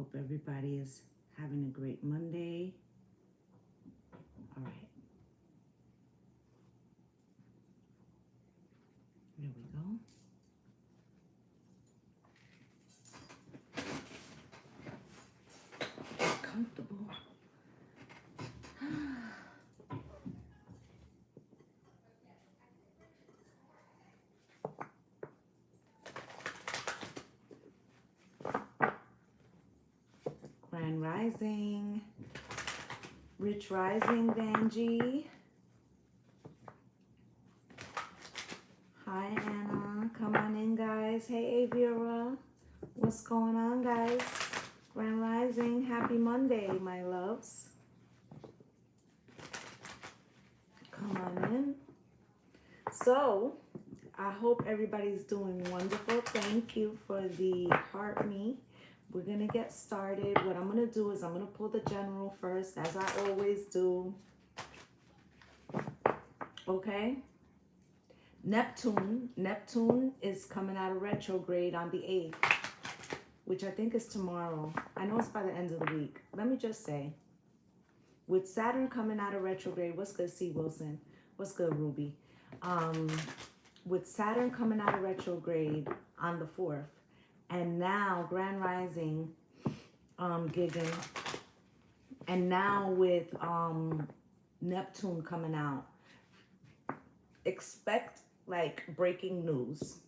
hope everybody is having a great Monday. All right. There we go. Get comfortable. Grand Rising. Rich Rising, Vanjie. Hi, Anna. Come on in, guys. Hey, Avira. What's going on, guys? Grand Rising. Happy Monday, my loves. Come on in. So, I hope everybody's doing wonderful. Thank you for the heart me. We're going to get started. What I'm going to do is I'm going to pull the general first, as I always do. Okay? Neptune is coming out of retrograde on the 8th, which I think is tomorrow. I know it's by the end of the week. Let me just say, with Saturn coming out of retrograde, what's good, C. Wilson? What's good, Ruby? With Saturn coming out of retrograde on the 4th, and now Grand Rising gigging, and now with Neptune coming out, expect like breaking news.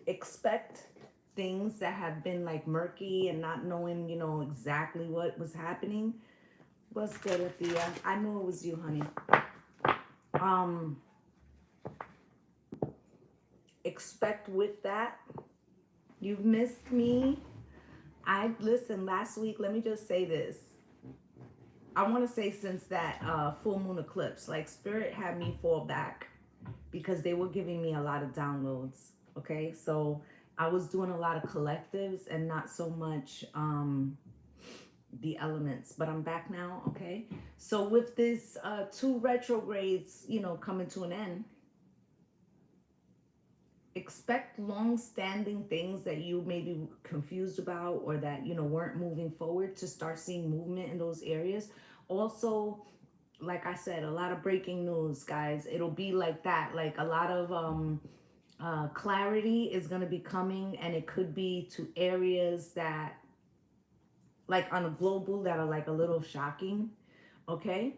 Expect things that have been like murky and not knowing, you know, exactly what was happening. What's good, Athea? I knew it was you, honey. Expect with that. You've missed me. Listen, last week, let me just say this. I want to say since that full moon eclipse, like Spirit had me fall back because they were giving me a lot of downloads. Okay, so I was doing a lot of collectives and not so much the elements, but I'm back now. Okay, so with this 2 retrogrades, you know, coming to an end, expect long-standing things that you may be confused about or that, you know, weren't moving forward to start seeing movement in those areas. Also, like I said, a lot of breaking news, guys. It'll be like that. Like a lot of clarity is going to be coming, and it could be to areas that, like on a global, that are like a little shocking. Okay.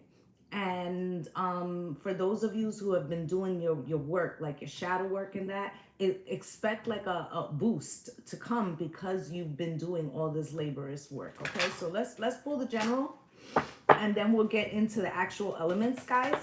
And for those of you who have been doing your work, like your shadow work and that, expect like a boost to come because you've been doing all this laborious work. Okay, so let's pull the general, and then we'll get into the actual elements, guys.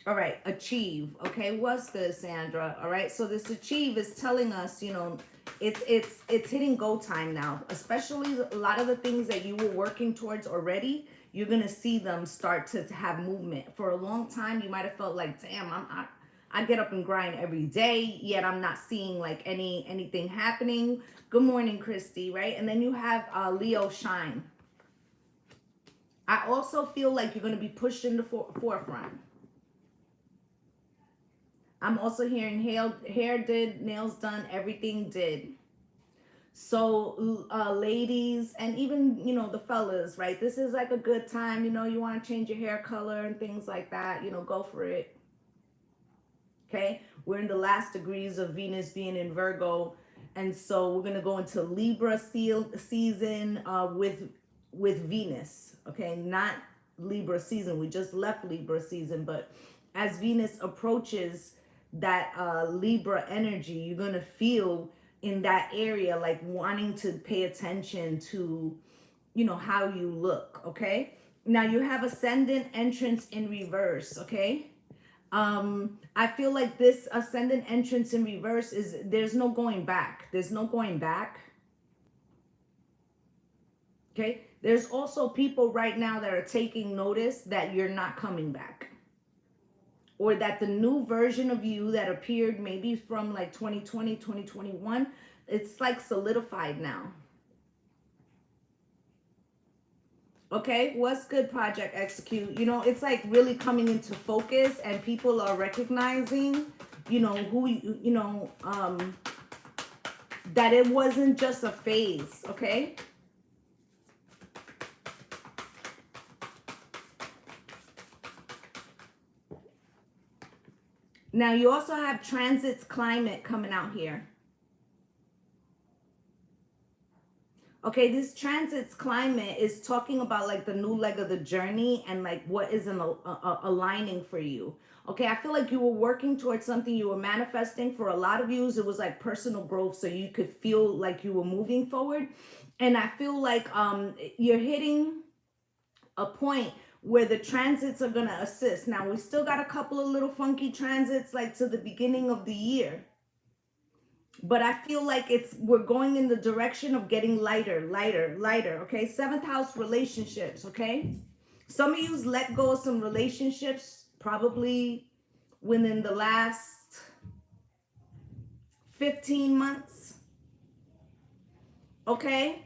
All right, achieve. Okay, what's good, Sandra? All right, so this achieve is telling us, you know, it's hitting go time now. Especially a lot of the things that you were working towards already, you're gonna see them start to have movement. For a long time, you might have felt like, damn, I get up and grind every day, yet I'm not seeing like anything happening. Good morning, Christy. Right, and then you have Leo shine. I also feel like you're gonna be pushed in the forefront. I'm also hearing hair did, nails done, everything did. So ladies, and even, you know, the fellas, right? This is like a good time, you know, you want to change your hair color and things like that, you know, go for it. Okay, we're in the last degrees of Venus being in Virgo, and so we're going to go into Libra season with Venus. Okay, not Libra season. We just left Libra season, but as Venus approaches that Libra energy, you're going to feel in that area like wanting to pay attention to, you know, how you look. Okay, now you have ascendant entrance in reverse. Okay, I feel like this ascendant entrance in reverse is there's no going back. There's no going back. Okay, there's also people right now that are taking notice that you're not coming back, or that the new version of you that appeared maybe from like 2020, 2021, it's like solidified now. Okay, what's good, Project Execute? You know, it's like really coming into focus, and people are recognizing you know, that it wasn't just a phase, okay? Now, you also have transits climate coming out here. Okay, this transits climate is talking about like the new leg of the journey and like what isn't aligning for you. Okay, I feel like you were working towards something, you were manifesting. For a lot of you, it was like personal growth, so you could feel like you were moving forward. And I feel like you're hitting a point where the transits are going to assist. Now, we still got a couple of little funky transits like to the beginning of the year. But I feel like we're going in the direction of getting lighter, lighter, lighter. Okay, seventh house relationships. Okay, some of you's let go of some relationships probably within the last 15 months. Okay,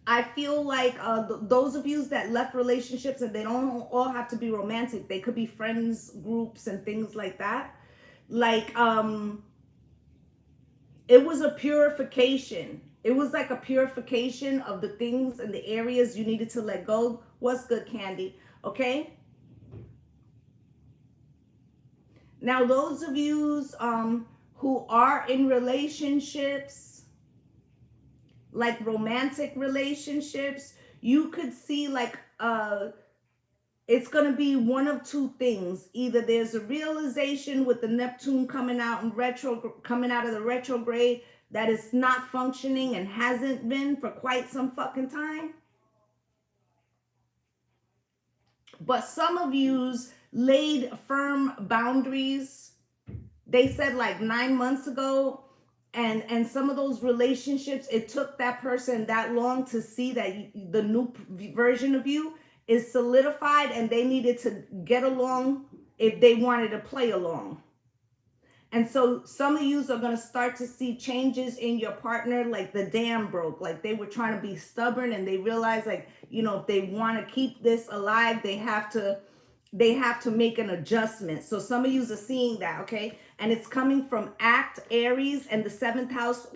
I feel like those of you that left relationships, and they don't all have to be romantic. They could be friends groups and things like that. Like it was a purification. It was like a purification of the things and the areas you needed to let go. What's good, Candy? Okay. Now, those of you who are in relationships, like romantic relationships, you could see like it's going to be one of two things. Either there's a realization with the Neptune coming out in coming out of the retrograde that it's not functioning and hasn't been for quite some fucking time. But some of yous laid firm boundaries. They said like 9 months ago, and some of those relationships, it took that person that long to see that the new version of you is solidified, and they needed to get along if they wanted to play along. And so some of yous are going to start to see changes in your partner, like the dam broke, like they were trying to be stubborn, and they realized like, you know, if they want to keep this alive, they have to make an adjustment. So some of yous are seeing that, okay? And it's coming from Act, Aries, and the seventh house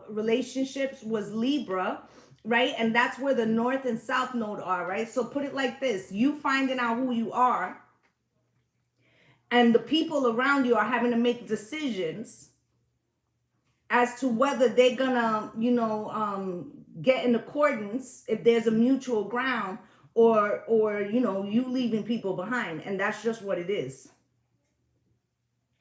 relationships was Libra, right? And that's where the north and south node are, right? So put it like this: you finding out who you are, and the people around you are having to make decisions as to whether they're gonna, you know, get in accordance if there's a mutual ground, or you know, you leaving people behind. And that's just what it is.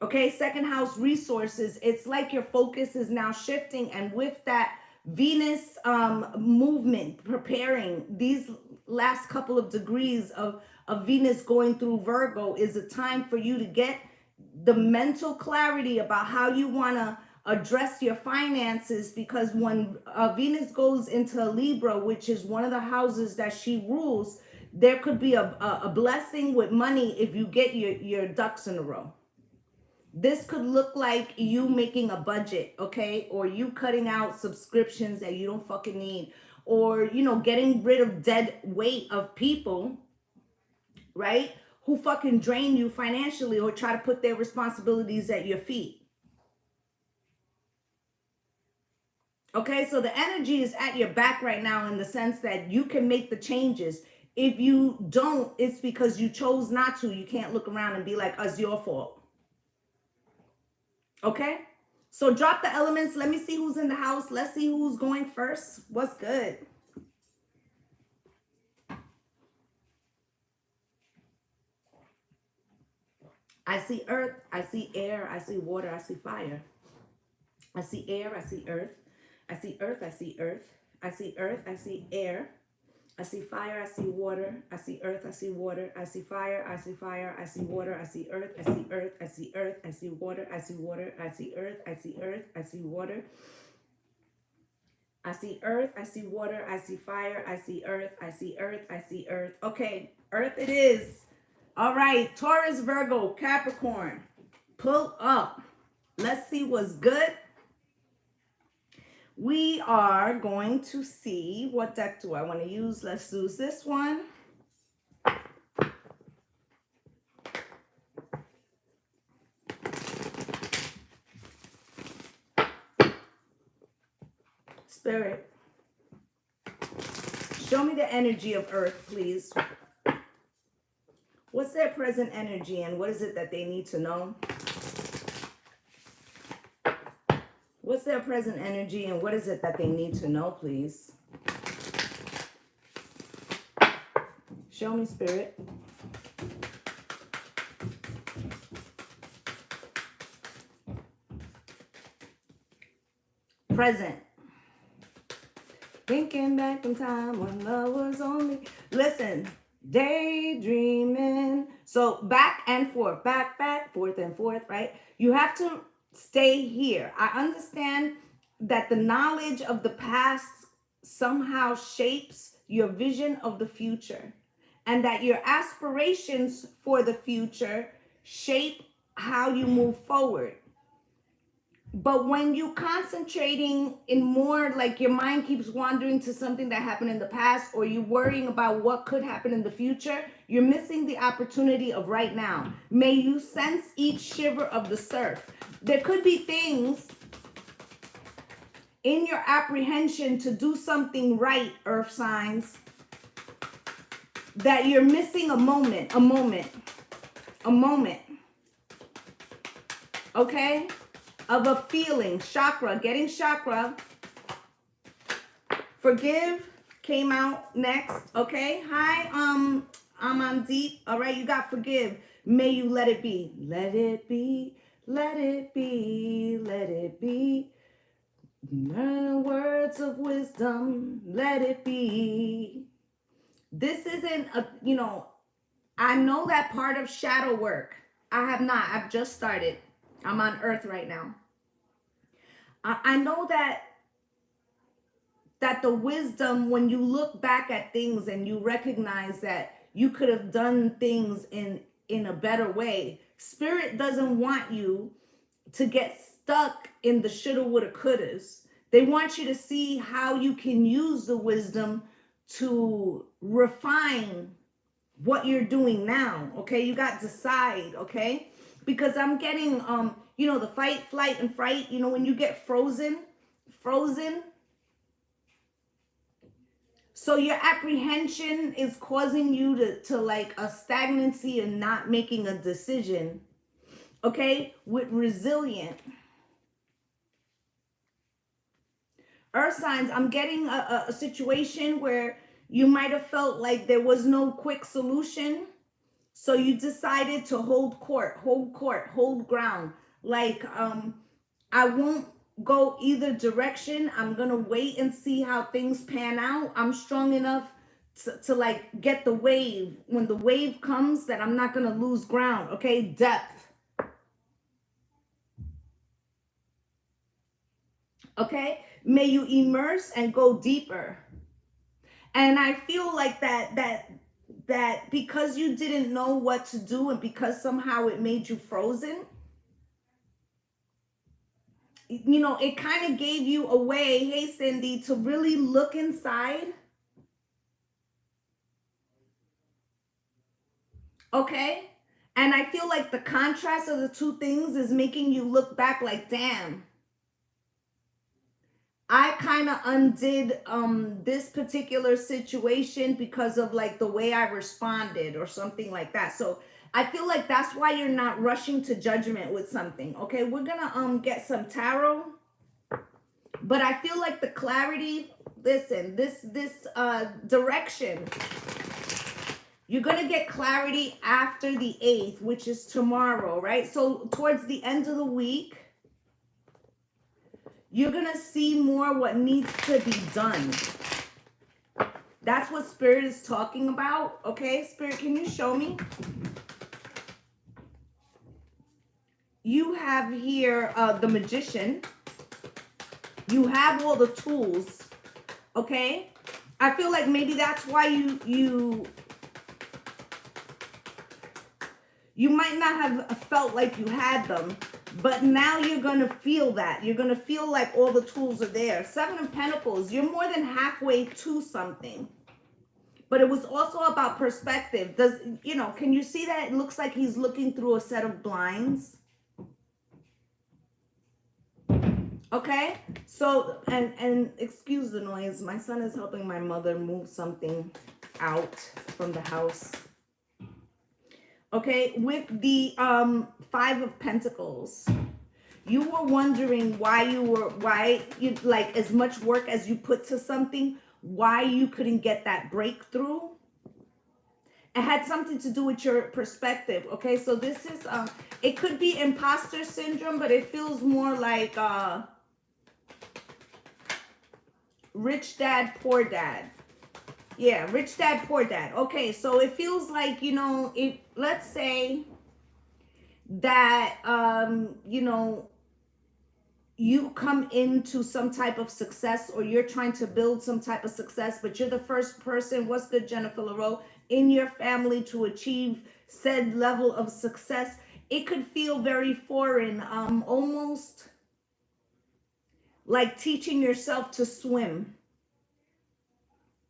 Okay, second house resources, it's like your focus is now shifting, and with that Venus movement preparing, these last couple of degrees of Venus going through Virgo is a time for you to get the mental clarity about how you want to address your finances, because when Venus goes into Libra, which is one of the houses that she rules, there could be a blessing with money if you get your ducks in a row. This could look like you making a budget, okay? Or you cutting out subscriptions that you don't fucking need. Or, you know, getting rid of dead weight of people, right? Who fucking drain you financially or try to put their responsibilities at your feet. Okay, so the energy is at your back right now in the sense that you can make the changes. If you don't, it's because you chose not to. You can't look around and be like, it's your fault. Okay, so drop the elements. Let me see who's in the house. Let's see who's going first. What's good? I see earth, I see air, I see water, I see fire. I see air, I see earth. I see earth, I see earth. I see earth, I see air. I see fire, I see water, I see earth, I see water, I see fire, I see fire, I see water, I see earth, I see earth, I see earth, I see water, I see water, I see earth, I see earth, I see water. I see earth, I see water, I see fire, I see earth, I see earth, I see earth. Okay, earth it is. All right, Taurus, Virgo, Capricorn, pull up. Let's see what's good. We are going to see, what deck do I want to use? Let's use this one. Spirit. Show me the energy of Earth, please. What's their present energy and what is it that they need to know? What's their present energy and what is it that they need to know, please? Show me, Spirit. Present. Thinking back in time when love was only... Listen, daydreaming. So back and forth, back, forth and forth, right? You have to stay here. I understand that the knowledge of the past somehow shapes your vision of the future, and that your aspirations for the future shape how you move forward. But when you concentrating in more, like your mind keeps wandering to something that happened in the past, or you're worrying about what could happen in the future, you're missing the opportunity of right now. May you sense each shiver of the surf. There could be things in your apprehension to do something right, earth signs, that you're missing a moment, okay? Of a feeling, chakra, getting chakra. Forgive came out next, okay? Hi, I'm on deep. All right, you got forgive. May you let it be. Let it be, let it be, let it be. Words of wisdom, let it be. This isn't a, I know that part of shadow work. I have not. I've just started. I'm on earth right now. I know that the wisdom, when you look back at things and you recognize that you could have done things in a better way, Spirit doesn't want you to get stuck in the shoulda, woulda, couldas. They want you to see how you can use the wisdom to refine what you're doing now, okay? You got to decide, okay? Because I'm getting, the fight, flight, and fright, when you get frozen. So your apprehension is causing you to like a stagnancy and not making a decision, okay? With resilient. Earth signs, I'm getting a situation where you might have felt like there was no quick solution. So you decided to hold ground. Like, I won't go either direction. I'm going to wait and see how things pan out. I'm strong enough to like get the wave. When the wave comes, that I'm not going to lose ground. Okay, depth. Okay, may you immerse and go deeper. And I feel like that because you didn't know what to do and because somehow it made you frozen, it kind of gave you a way, hey Cindy, to really look inside. Okay? And I feel like the contrast of the two things is making you look back like, damn, I kind of undid this particular situation because of like the way I responded or something like that. So I feel like that's why you're not rushing to judgment with something. Okay, we're gonna get some tarot, but I feel like the clarity, listen, this direction, you're gonna get clarity after the 8th, which is tomorrow, right? So towards the end of the week, you're going to see more what needs to be done. That's what Spirit is talking about. Okay, Spirit, can you show me? You have here the Magician. You have all the tools. Okay? I feel like maybe that's why you might not have felt like you had them. But now you're going to feel that. You're going to feel like all the tools are there. 7 of Pentacles, you're more than halfway to something. But it was also about perspective. Can you see that it looks like he's looking through a set of blinds? Okay, so and excuse the noise. My son is helping my mother move something out from the house. Okay, with the Five of Pentacles, you were wondering why you, like, as much work as you put to something, why you couldn't get that breakthrough. It had something to do with your perspective. Okay, so this is it could be imposter syndrome, but it feels more like rich dad, poor dad. Yeah, rich dad, poor dad. Okay, so it feels like, you know, if let's say that you know, you come into some type of success, or you're trying to build some type of success, but you're the first person, what's good, Jennifer LaRoe, in your family to achieve said level of success. It could feel very foreign, almost like teaching yourself to swim.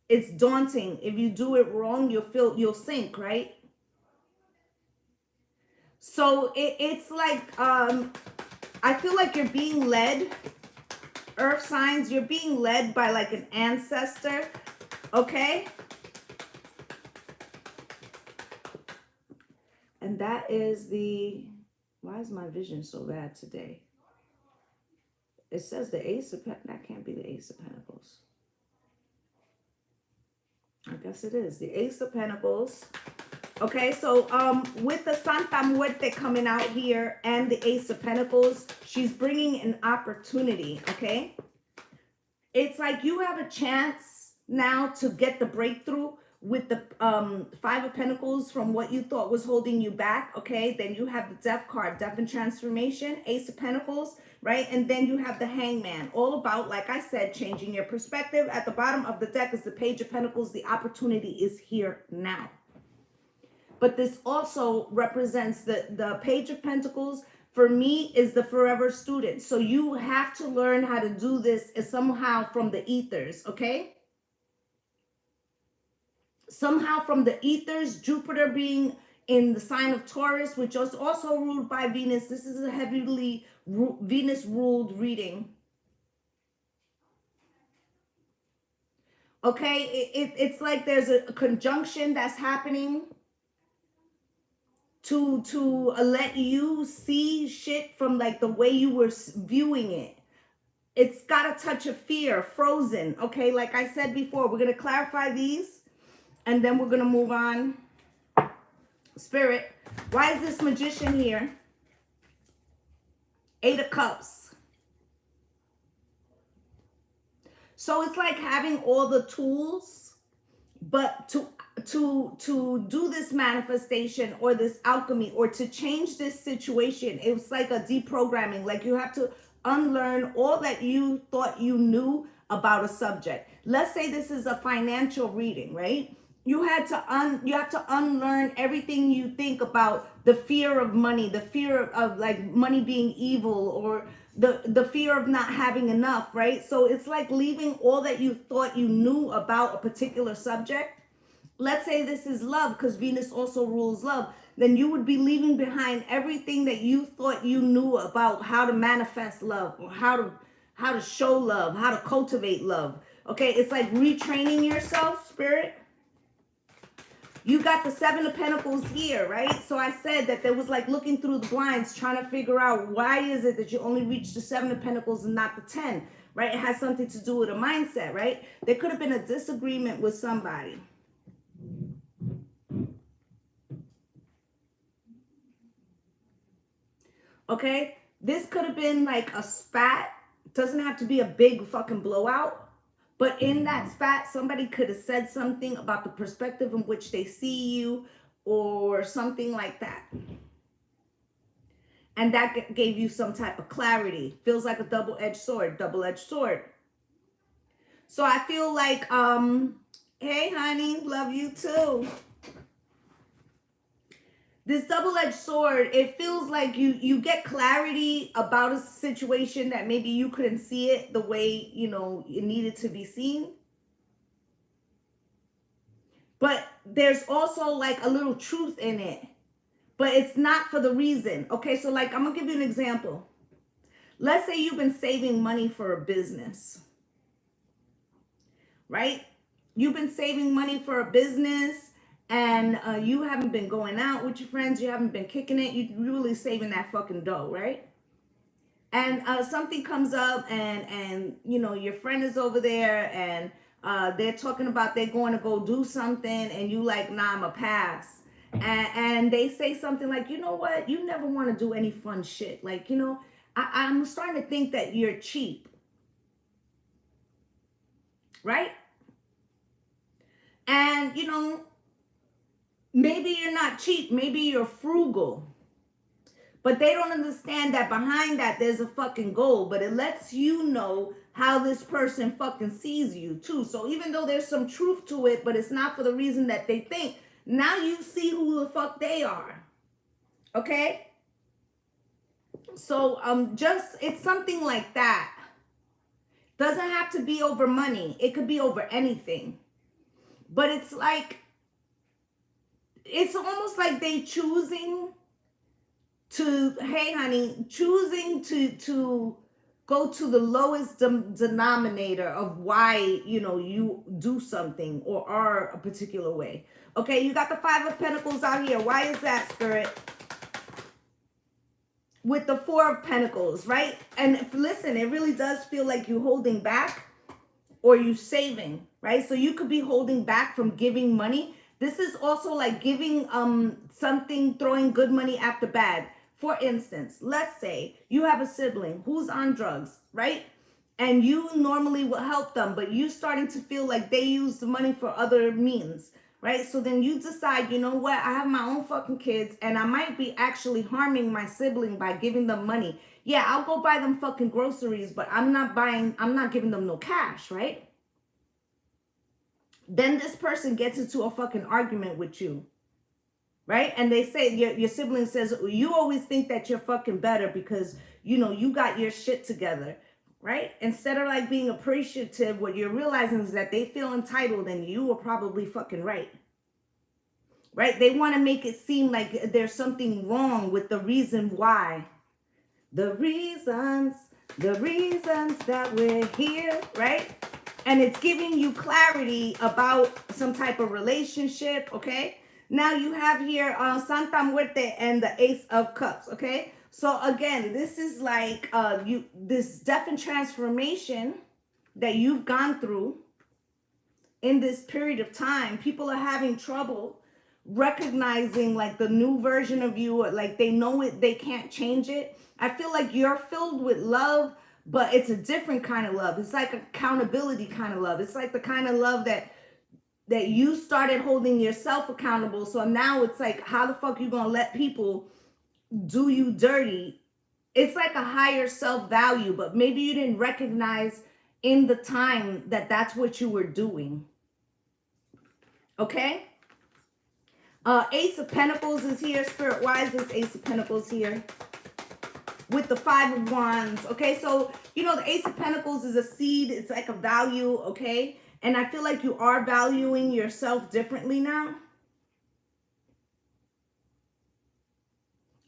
It's daunting. If you do it wrong, you'll sink, right? So it's like I feel like you're being led, earth signs, you're being led by like an ancestor. Okay, and that is the, why is my vision so bad today? It says the Ace of Pentacles. That can't be the Ace of Pentacles. I guess it is the Ace of Pentacles. Okay, so with the Santa Muerte coming out here and the Ace of Pentacles, she's bringing an opportunity. Okay, it's like you have a chance now to get the breakthrough with the Five of Pentacles from what you thought was holding you back. Okay, then you have the Death card, Death and Transformation, Ace of Pentacles, right? And then you have the Hangman, all about, like I said, changing your perspective. At the bottom of the deck is the Page of Pentacles. The opportunity is here now. But this also represents the Page of Pentacles, for me, is the forever student. So you have to learn how to do this somehow from the ethers, okay? Somehow from the ethers, Jupiter being in the sign of Taurus, which is also ruled by Venus. This is a heavily Venus-ruled reading. Okay, it's like there's a conjunction that's happening to let you see shit from like the way you were viewing it. It's got a touch of fear, frozen. Okay, like I said before, we're going to clarify these and then we're going to move on. Spirit, why is this Magician here? Eight of Cups. So it's like having all the tools, but to do this manifestation or this alchemy or to change this situation, it's like a deprogramming. Like you have to unlearn all that you thought you knew about a subject. Let's say this is a financial reading, right? You have to unlearn everything you think about the fear of money, the fear of like money being evil, or the fear of not having enough, right? So it's like leaving all that you thought you knew about a particular subject. Let's say this is love, because Venus also rules love. Then you would be leaving behind everything that you thought you knew about how to manifest love, or how to show love, how to cultivate love. Okay, it's like retraining yourself, Spirit. You got the Seven of Pentacles here, right? So I said that there was like looking through the blinds, trying to figure out why is it that you only reached the Seven of Pentacles and not the 10, right? It has something to do with a mindset, right? There could have been a disagreement with somebody. Okay, this could have been like a spat. Doesn't have to be a big fucking blowout, but in that spat, somebody could have said something about the perspective in which they see you, or something like that, and that gave you some type of clarity. Feels like a double-edged sword. So I feel like hey honey, love you too. This double-edged sword, it feels like you get clarity about a situation that maybe you couldn't see it the way, you know, it needed to be seen. But there's also like a little truth in it, but it's not for the reason. Okay, so like I'm gonna give you an example. Let's say you've been saving money for a business, right? You've been saving money for a business, and you haven't been going out with your friends. You haven't been kicking it. You're really saving that fucking dough, right? And something comes up, and you know, your friend is over there, and they're talking about they're going to go do something, and you like, nah, I'm a pass. And they say something like, you know what, you never want to do any fun shit. Like, you know, I'm starting to think that you're cheap, right? And you know, maybe you're not cheap, maybe you're frugal. But they don't understand that behind that there's a fucking goal. But it lets you know how this person fucking sees you too. So even though there's some truth to it, but it's not for the reason that they think, now you see who the fuck they are. Okay? So just, it's something like that. Doesn't have to be over money. It could be over anything. But it's like, it's almost like they choosing to, hey honey, choosing to go to the lowest denominator of why, you know, you do something or are a particular way. Okay, you got the Five of Pentacles out here. Why is that, Spirit? With the Four of Pentacles, right? And listen, it really does feel like you holding back or you saving, right? So you could be holding back from giving money. This is also like giving something, throwing good money after bad. For instance, let's say you have a sibling who's on drugs, right? And you normally will help them, but you starting to feel like they use the money for other means, right? So then you decide, you know what? I have my own fucking kids, and I might be actually harming my sibling by giving them money. Yeah, I'll go buy them fucking groceries, but I'm not giving them no cash, right? Then this person gets into a fucking argument with you, right? And they say, your sibling says, you always think that you're fucking better because, you know, you got your shit together, right? Instead of like being appreciative, what you're realizing is that they feel entitled and you were probably fucking right, right? They want to make it seem like there's something wrong with the reason why. The reasons that we're here, right? And it's giving you clarity about some type of relationship, okay? Now you have here Santa Muerte and the Ace of Cups, okay? So again, this is like this death and transformation that you've gone through in this period of time. People are having trouble recognizing like the new version of you, or like they know it, they can't change it. I feel like you're filled with love, but it's a different kind of love. It's like accountability kind of love. It's like the kind of love that you started holding yourself accountable. So now it's like, how the fuck you gonna let people do you dirty? It's like a higher self-value, but maybe you didn't recognize in the time that that's what you were doing. Okay? Ace of Pentacles is here. Spirit, why is this Ace of Pentacles here? With the Five of Wands. Okay, so, you know, the Ace of Pentacles is a seed. It's like a value, okay? And I feel like you are valuing yourself differently now.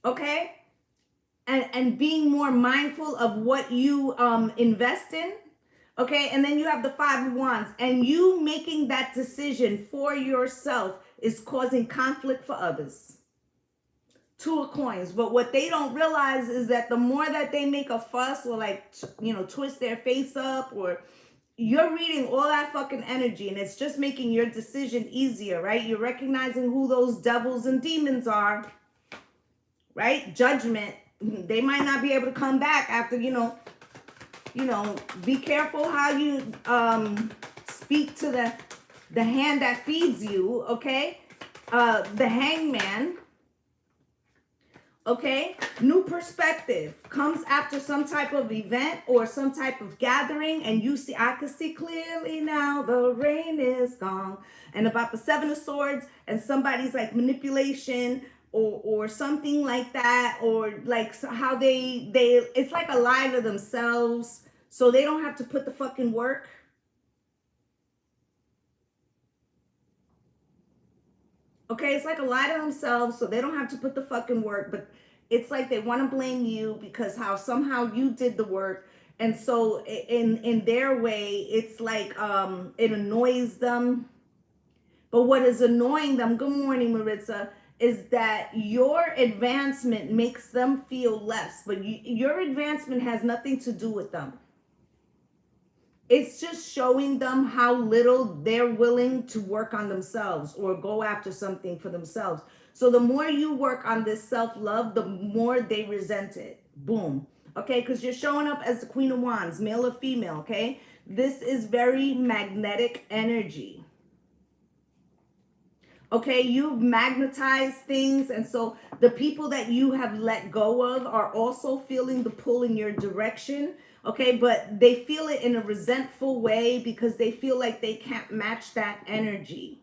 Okay? And being more mindful of what you invest in. Okay, and then you have the Five of Wands. And you making that decision for yourself is causing conflict for others. Two of Coins. But what they don't realize is that the more that they make a fuss or like, you know, twist their face up, or you're reading all that fucking energy and it's just making your decision easier, right? You're recognizing who those devils and demons are, right? Judgment. They might not be able to come back after, you know, be careful how you speak to the hand that feeds you, okay? The Hangman. Okay, new perspective comes after some type of event or some type of gathering, and you see, I can see clearly now, the rain is gone. And about the Seven of Swords and somebody's like manipulation or something like that, or like how they it's like a lie to themselves so they don't have to put the fucking work. Okay, it's like a lie to themselves so they don't have to put the fucking work. But It's like they want to blame you because how somehow you did the work. And so in their way, it's like it annoys them. But what is annoying them, good morning, Maritza, is that your advancement makes them feel less. But your advancement has nothing to do with them. It's just showing them how little they're willing to work on themselves or go after something for themselves. So the more you work on this self-love, the more they resent it. Boom. Okay, because you're showing up as the Queen of Wands, male or female, okay? This is very magnetic energy. Okay, you've magnetized things, and so the people that you have let go of are also feeling the pull in your direction. Okay, but they feel it in a resentful way because they feel like they can't match that energy.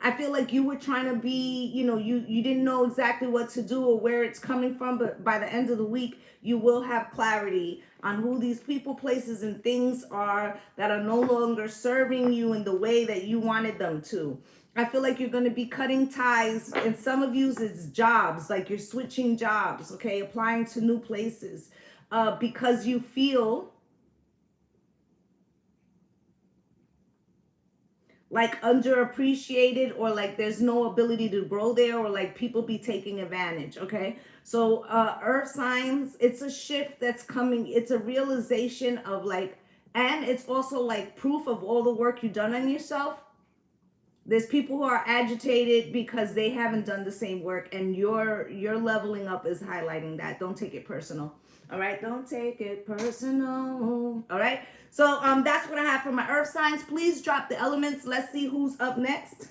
I feel like you were trying to be, you didn't know exactly what to do or where it's coming from, but by the end of the week, you will have clarity on who these people, places, and things are that are no longer serving you in the way that you wanted them to. I feel like you're going to be cutting ties, and some of you, it's jobs, like you're switching jobs, okay, applying to new places, because you feel like underappreciated, or like there's no ability to grow there, or like people be taking advantage. Okay, so earth signs, it's a shift that's coming. It's a realization of like, and it's also like proof of all the work you've done on yourself. There's people who are agitated because they haven't done the same work, and your leveling up is highlighting that. Don't take it personal. All right, don't take it personal. All right, so that's what I have for my earth signs. Please drop the elements. Let's see who's up next.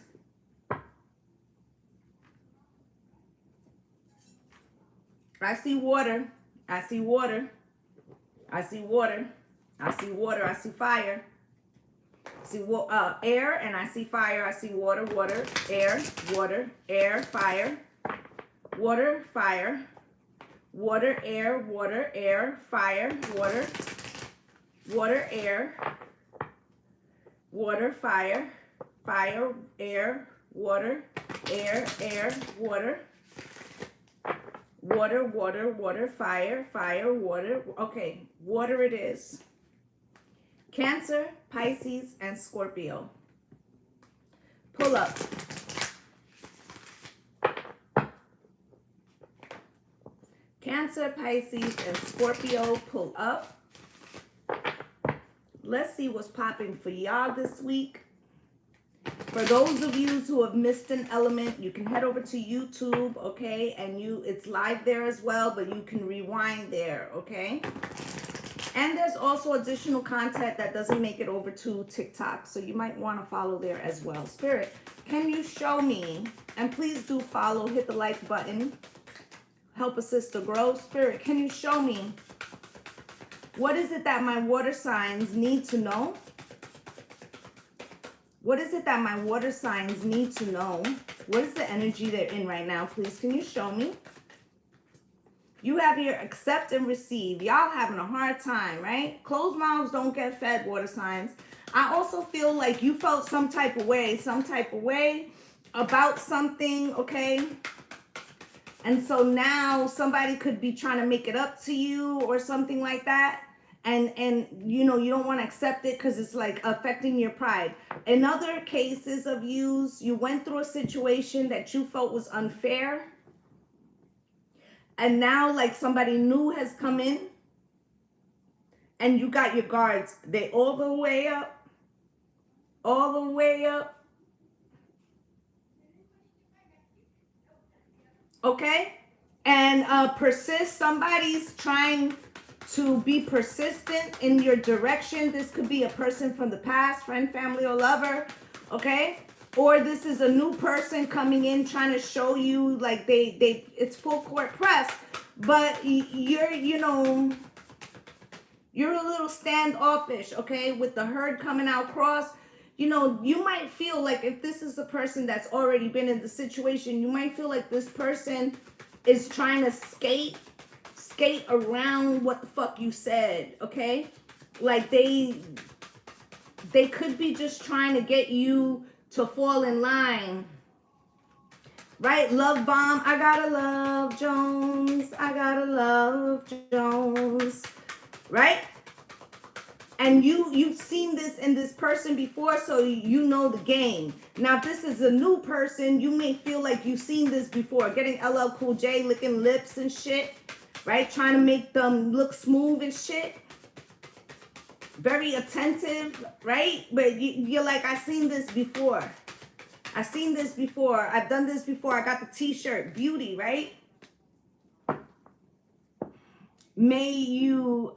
I see water. I see water. I see water. I see water. I see fire. I see air, and I see fire. I see water, water, air, fire, water, fire, water, air, fire, water, air, water, fire, air, water, water, fire, water. Okay, water it is. Cancer, Pisces, and Scorpio. Pull up. Cancer, Pisces, and Scorpio, pull up. Let's see what's popping for y'all this week. For those of you who have missed an element, you can head over to YouTube, okay? And it's live there as well, but you can rewind there, okay? And there's also additional content that doesn't make it over to TikTok, so you might want to follow there as well. Spirit, can you show me, and please do follow, hit the like button, help a sister grow. Spirit, can you show me what is it that my water signs need to know? What is it that my water signs need to know? What is the energy they're in right now? Please, can you show me? You have here accept and receive. Y'all having a hard time, right? Closed mouths don't get fed, water signs. I also feel like you felt some type of way about something, okay? And so now somebody could be trying to make it up to you or something like that. And you don't want to accept it because it's like affecting your pride. In other cases of you went through a situation that you felt was unfair. And now like somebody new has come in and you got your guards. They all the way up. All the way up. Okay? And persist. Somebody's trying to be persistent in your direction. This could be a person from the past, friend, family, or lover. Okay? Or this is a new person coming in trying to show you like it's full court press, but you're a little standoffish, okay? With the herd coming out cross, you might feel like if this is a person that's already been in the situation, you might feel like this person is trying to skate around what the fuck you said, okay? Like they could be just trying to get you to fall in line. right? Love bomb. I gotta love Jones. I gotta love Jones, right? And you've seen this in this person before, so you know the game. Now, if this is a new person, you may feel like you've seen this before. Getting LL Cool J, licking lips and shit, right? Trying to make them look smooth and shit. Very attentive, right? But you're like, I've seen this before. I've seen this before. I've done this before. I got the t-shirt. Beauty, right? May your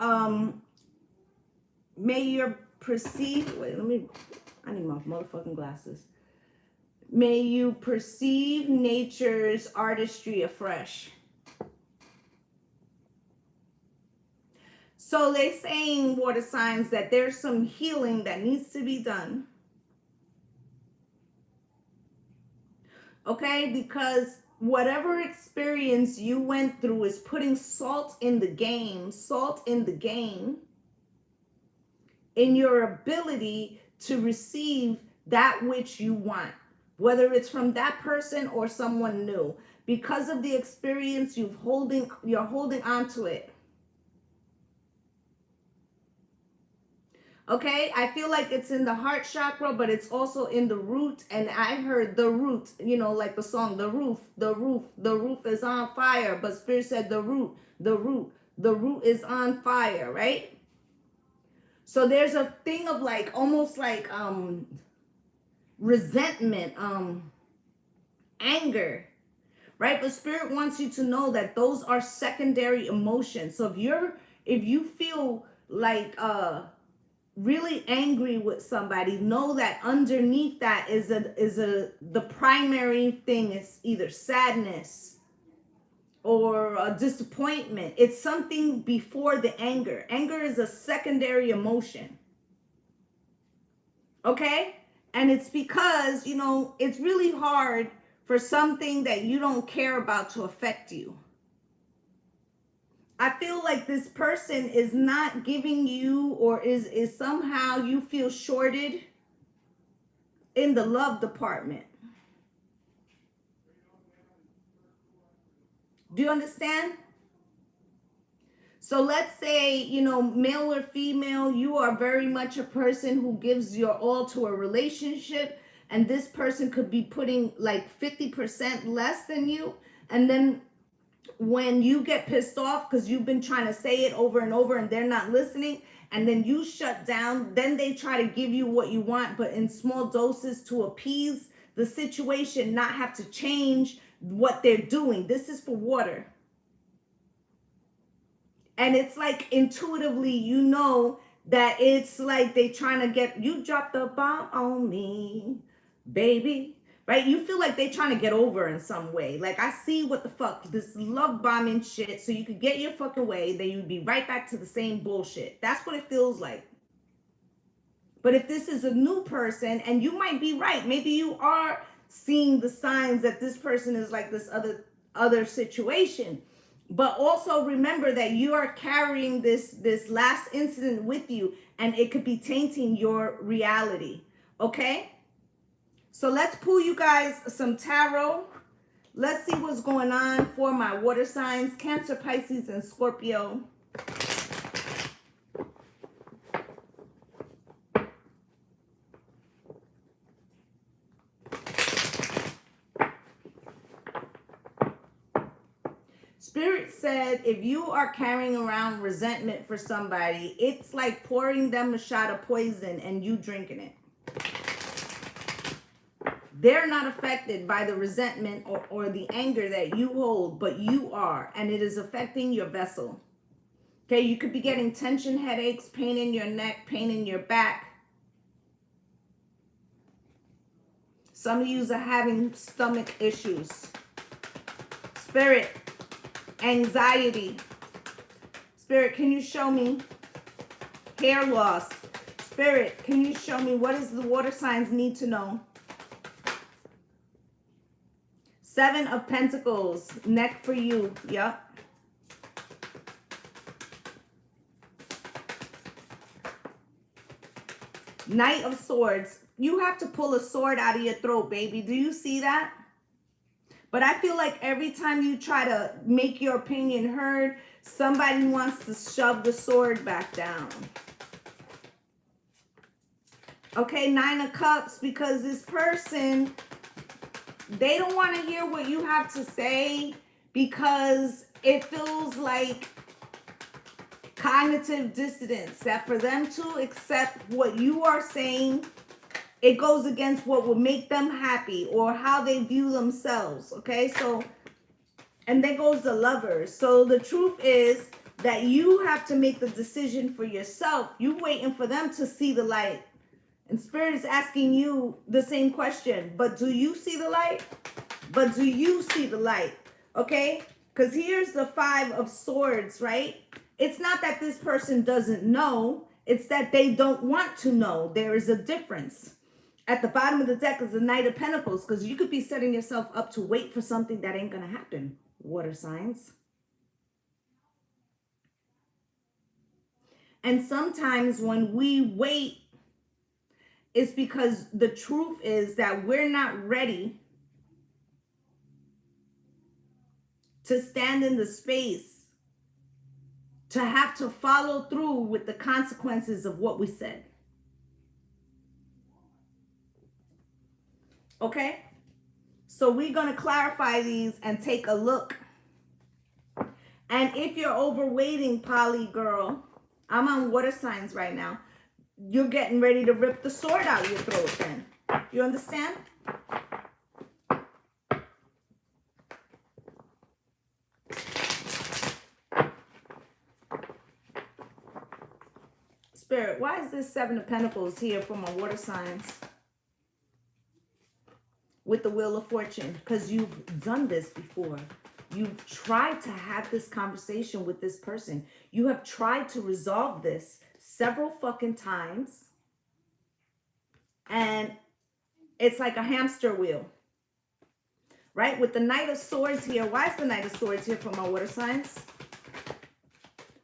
perceive, wait, I need my motherfucking glasses. May you perceive nature's artistry afresh. So they're saying, water signs, that there's some healing that needs to be done. Okay, because whatever experience you went through is putting salt in the game, in your ability to receive that which you want, whether it's from that person or someone new. Because of the experience you're holding on to it. Okay, I feel like it's in the heart chakra, but it's also in the root. And I heard the root, you know, like the song, the roof is on fire. But Spirit said the root is on fire, right? So there's a thing of like, almost like resentment, anger, right? But Spirit wants you to know that those are secondary emotions. So if you feel like really angry with somebody, know that underneath that is the primary thing is either sadness or a disappointment. It's something before the anger. Anger is a secondary emotion. Okay? And it's because, you know, it's really hard for something that you don't care about to affect you. I feel like this person is not giving you, or is somehow you feel shorted in the love department. Do you understand? So let's say, you know, male or female, you are very much a person who gives your all to a relationship, and this person could be putting like 50% less than you. And then when you get pissed off because you've been trying to say it over and over and they're not listening, and then you shut down, then they try to give you what you want, but in small doses to appease the situation, not have to change what they're doing. This is for water. And it's like intuitively, you know, that it's like they trying to get, you drop the bomb on me, baby. Right? You feel like they trying to get over in some way. Like, I see what the fuck, this love bombing shit, so you could get your fucking way, then you'd be right back to the same bullshit. That's what it feels like. But if this is a new person, and you might be right, maybe you are seeing the signs that this person is like this other situation. But also remember that you are carrying this last incident with you, and it could be tainting your reality. Okay? So let's pull you guys some tarot. Let's see what's going on for my water signs, Cancer, Pisces, and Scorpio. Spirit said, if you are carrying around resentment for somebody, it's like pouring them a shot of poison and you drinking it. They're not affected by the resentment or the anger that you hold, but you are, and it is affecting your vessel. Okay, you could be getting tension, headaches, pain in your neck, pain in your back. Some of you are having stomach issues. Spirit, anxiety. Spirit, can you show me hair loss? Spirit, can you show me what does the water signs need to know? 7 of Pentacles, neck for you. Yep. Knight of Swords. You have to pull a sword out of your throat, baby. Do you see that? But I feel like every time you try to make your opinion heard, somebody wants to shove the sword back down. Okay, 9 of Cups, because this person, they don't want to hear what you have to say because it feels like cognitive dissonance, that for them to accept what you are saying, it goes against what would make them happy or how they view themselves. Okay, so, and then goes the Lovers. So the truth is that you have to make the decision for yourself. You waiting for them to see the light. And Spirit is asking you the same question. But do you see the light? But do you see the light? Okay? Because here's the 5 of Swords, right? It's not that this person doesn't know. It's that they don't want to know. There is a difference. At the bottom of the deck is the Knight of Pentacles, because you could be setting yourself up to wait for something that ain't going to happen. Water signs. And sometimes when we wait, it's because the truth is that we're not ready to stand in the space to have to follow through with the consequences of what we said. Okay? So we're going to clarify these and take a look. And if you're overweighting, Poly girl, I'm on water signs right now. You're getting ready to rip the sword out your throat then. You understand? Spirit, why is this 7 of Pentacles here for my water signs? With the Wheel of Fortune, because you've done this before. You've tried to have this conversation with this person. You have tried to resolve this several fucking times. And it's like a hamster wheel. Right? With the Knight of Swords here. Why is the Knight of Swords here for my water signs?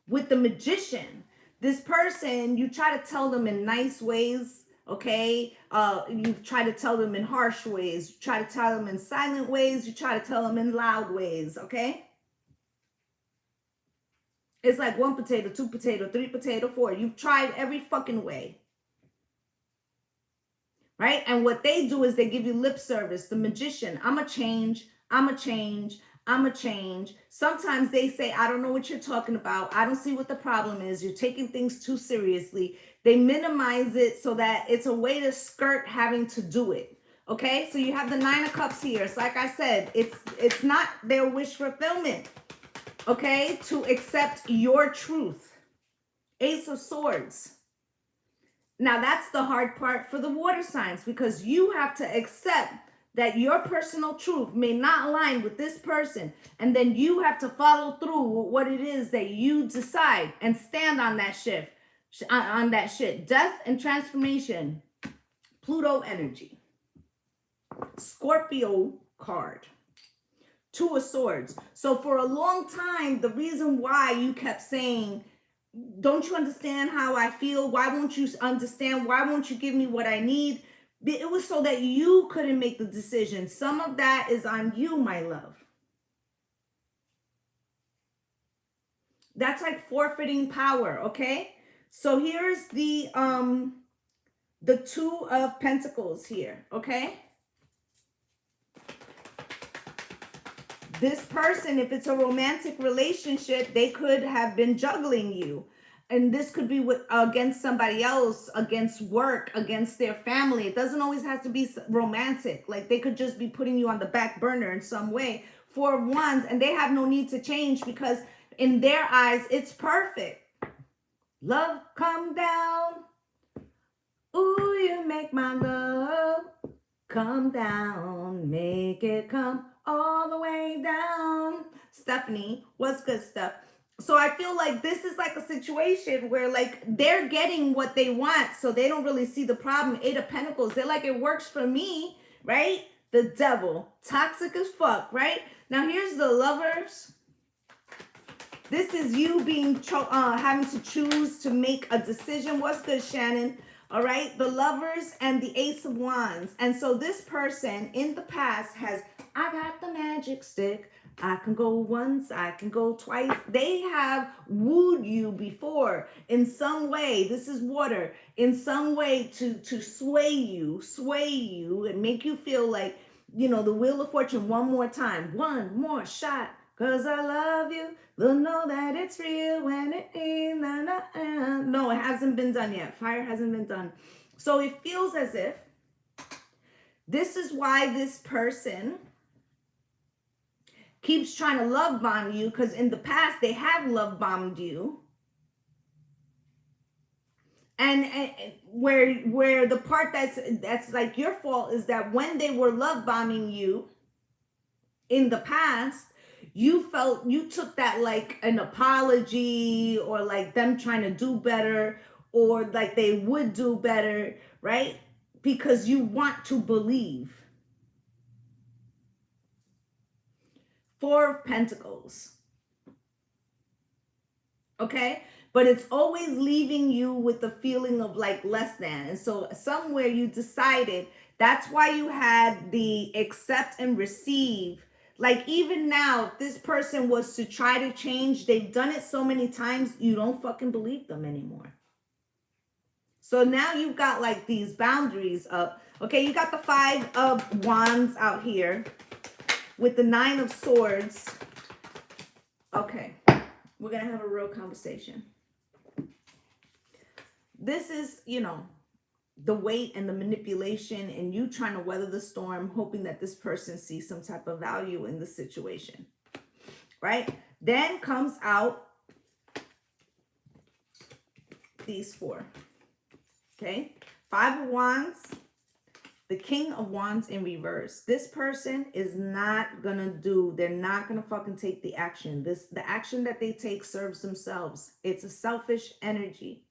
With the Magician. This person, you try to tell them in nice ways. Okay, you try to tell them in harsh ways. You try to tell them in silent ways. You try to tell them in loud ways. Okay, it's like 1 potato, 2 potato, 3 potato, 4. You've tried every fucking way, right? And what they do is they give you lip service. The Magician, I'm a change. I'm a change. I'm a change. Sometimes they say, I don't know what you're talking about. I don't see what the problem is. You're taking things too seriously. They minimize it so that it's a way to skirt having to do it. Okay, so you have the 9 of Cups here. It's like I said, it's not their wish fulfillment. Okay, to accept your truth. Ace of Swords. Now that's the hard part for the water signs, because you have to accept that your personal truth may not align with this person. And then you have to follow through with what it is that you decide and stand on that shift, on that shit. Death and transformation. Pluto energy. Scorpio card. 2 of Swords. So for a long time, the reason why you kept saying, don't you understand how I feel? Why won't you understand? Why won't you give me what I need? It was so that you couldn't make the decision. Some of that is on you, my love. That's like forfeiting power, okay? So here's the 2 of Pentacles here, okay? This person, if it's a romantic relationship, they could have been juggling you. And this could be with against somebody else, against work, against their family. It doesn't always have to be romantic. Like they could just be putting you on the back burner in some way. 4 of Wands, and they have no need to change because in their eyes, it's perfect. Love, come down. Ooh, you make my love come down. Make it come all the way down. Stephanie, what's good stuff? So I feel like this is like a situation where like they're getting what they want, so they don't really see the problem. 8 of Pentacles, they're like, it works for me, right? The Devil, toxic as fuck, right? Now here's the Lovers. This is you being having to choose to make a decision. What's good, Shannon? All right, the Lovers and the Ace of Wands. And so this person in the past has, I got the magic magic stick. I can go once, I can go twice. They have wooed you before in some way. This is water. In some way to sway you and make you feel like, you know, the Wheel of Fortune one more time. One more shot. Cause I love you. They'll know that it's real when it ain't. No, it hasn't been done yet. Fire hasn't been done. So it feels as if this is why this person keeps trying to love bomb you, because in the past they have love bombed you. And where the part that's like your fault is that when they were love bombing you in the past, you felt you took that like an apology, or like them trying to do better, or like they would do better, right? Because you want to believe. Four of Pentacles. Okay? But it's always leaving you with the feeling of like less than. And so somewhere you decided, that's why you had the accept and receive. Like even now, if this person was to try to change, they've done it so many times, you don't fucking believe them anymore. So now you've got like these boundaries up. Okay, you got the 5 of Wands out here with the 9 of Swords. Okay, we're going to have a real conversation. This is, you know, the weight and the manipulation and you trying to weather the storm, hoping that this person sees some type of value in the situation, right? Then comes out these 4, okay? 5 of Wands, the King of Wands in reverse. This person is not gonna do, they're not gonna fucking take the action. The action that they take serves themselves. It's a selfish energy.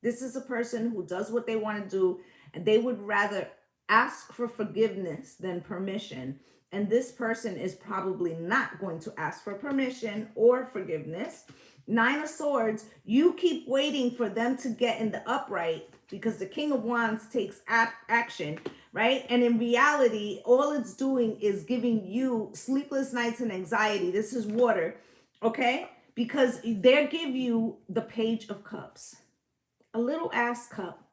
This is a person who does what they want to do, and they would rather ask for forgiveness than permission. And this person is probably not going to ask for permission or forgiveness. 9 of Swords, you keep waiting for them to get in the upright because the King of Wands takes action, right? And in reality, all it's doing is giving you sleepless nights and anxiety. This is water, okay? Because they give you the Page of Cups. A little ass cup,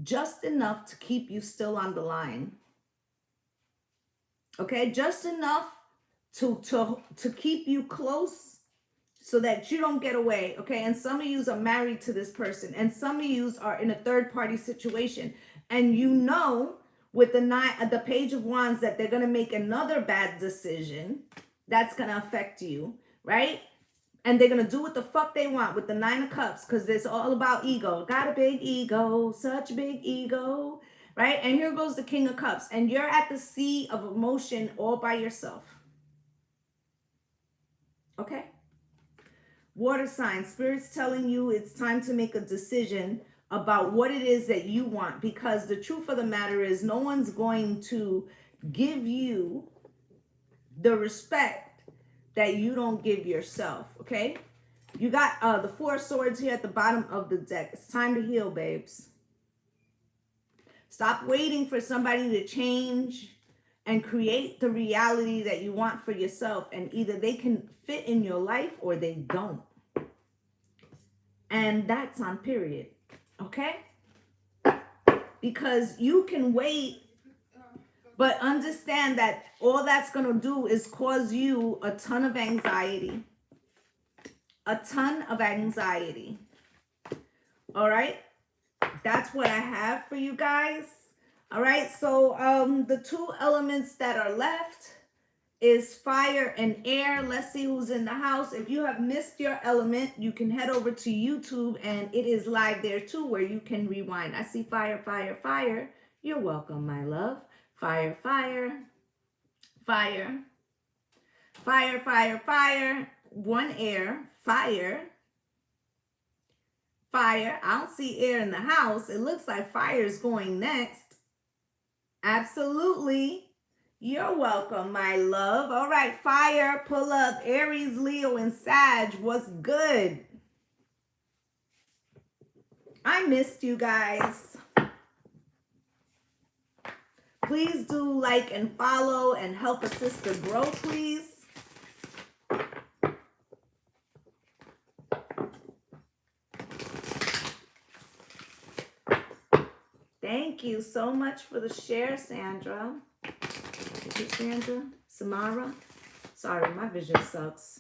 just enough to keep you still on the line. Okay, just enough to keep you close so that you don't get away. Okay, and some of you are married to this person, and some of you are in a third-party situation, and you know with the Page of Wands that they're gonna make another bad decision that's gonna affect you, right? And they're going to do what the fuck they want with the 9 of Cups because it's all about ego. Got a big ego, such a big ego, right? And here goes the King of Cups. And you're at the sea of emotion all by yourself. Okay? Water sign. Spirit's telling you it's time to make a decision about what it is that you want. Because the truth of the matter is no one's going to give you the respect that you don't give yourself, okay? You got the 4 of Swords here at the bottom of the deck. It's time to heal, babes. Stop waiting for somebody to change and create the reality that you want for yourself. And either they can fit in your life or they don't. And that's on period, okay? Because you can wait, but understand that all that's going to do is cause you a ton of anxiety. A ton of anxiety. All right? That's what I have for you guys. All right? So the 2 elements that are left is fire and air. Let's see who's in the house. If you have missed your element, you can head over to YouTube and it is live there too where you can rewind. I see fire, fire, fire. You're welcome, my love. Fire, fire, fire, fire, fire, fire, 1 air, fire, fire. I don't see air in the house. It looks like fire is going next. Absolutely. You're welcome, my love. All right, fire, pull up. Aries, Leo, and Sag, what's good? I missed you guys. Please do like and follow and help a sister grow, please. Thank you so much for the share, Sandra. Is it Sandra? Samara? Sorry, my vision sucks.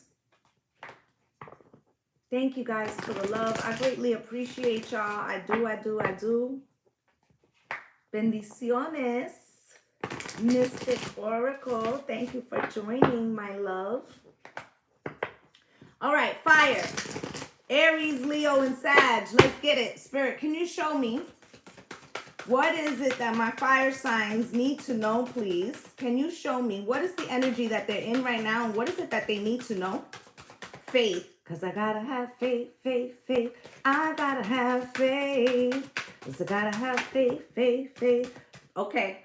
Thank you guys for the love. I greatly appreciate y'all. I do. Bendiciones. Mystic Oracle. Thank you for joining, my love. All right, fire. Aries, Leo, and Sag. Let's get it. Spirit, can you show me what is it that my fire signs need to know, please? Can you show me what is the energy that they're in right now and what is it that they need to know? Faith. Because I gotta have faith, faith, faith. I gotta have faith. Because I gotta have faith, faith, faith. Okay.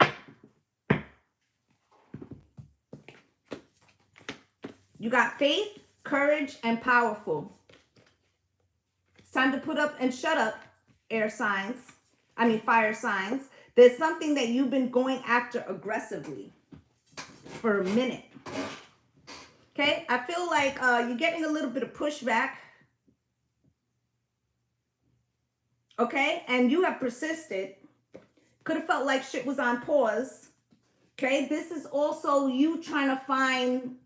You got faith, courage, and powerful. It's time to put up and shut up, air signs. Fire signs. There's something that you've been going after aggressively for a minute. Okay, I feel like you're getting a little bit of pushback. Okay, and you have persisted. Could have felt like shit was on pause. Okay, this is also you trying to find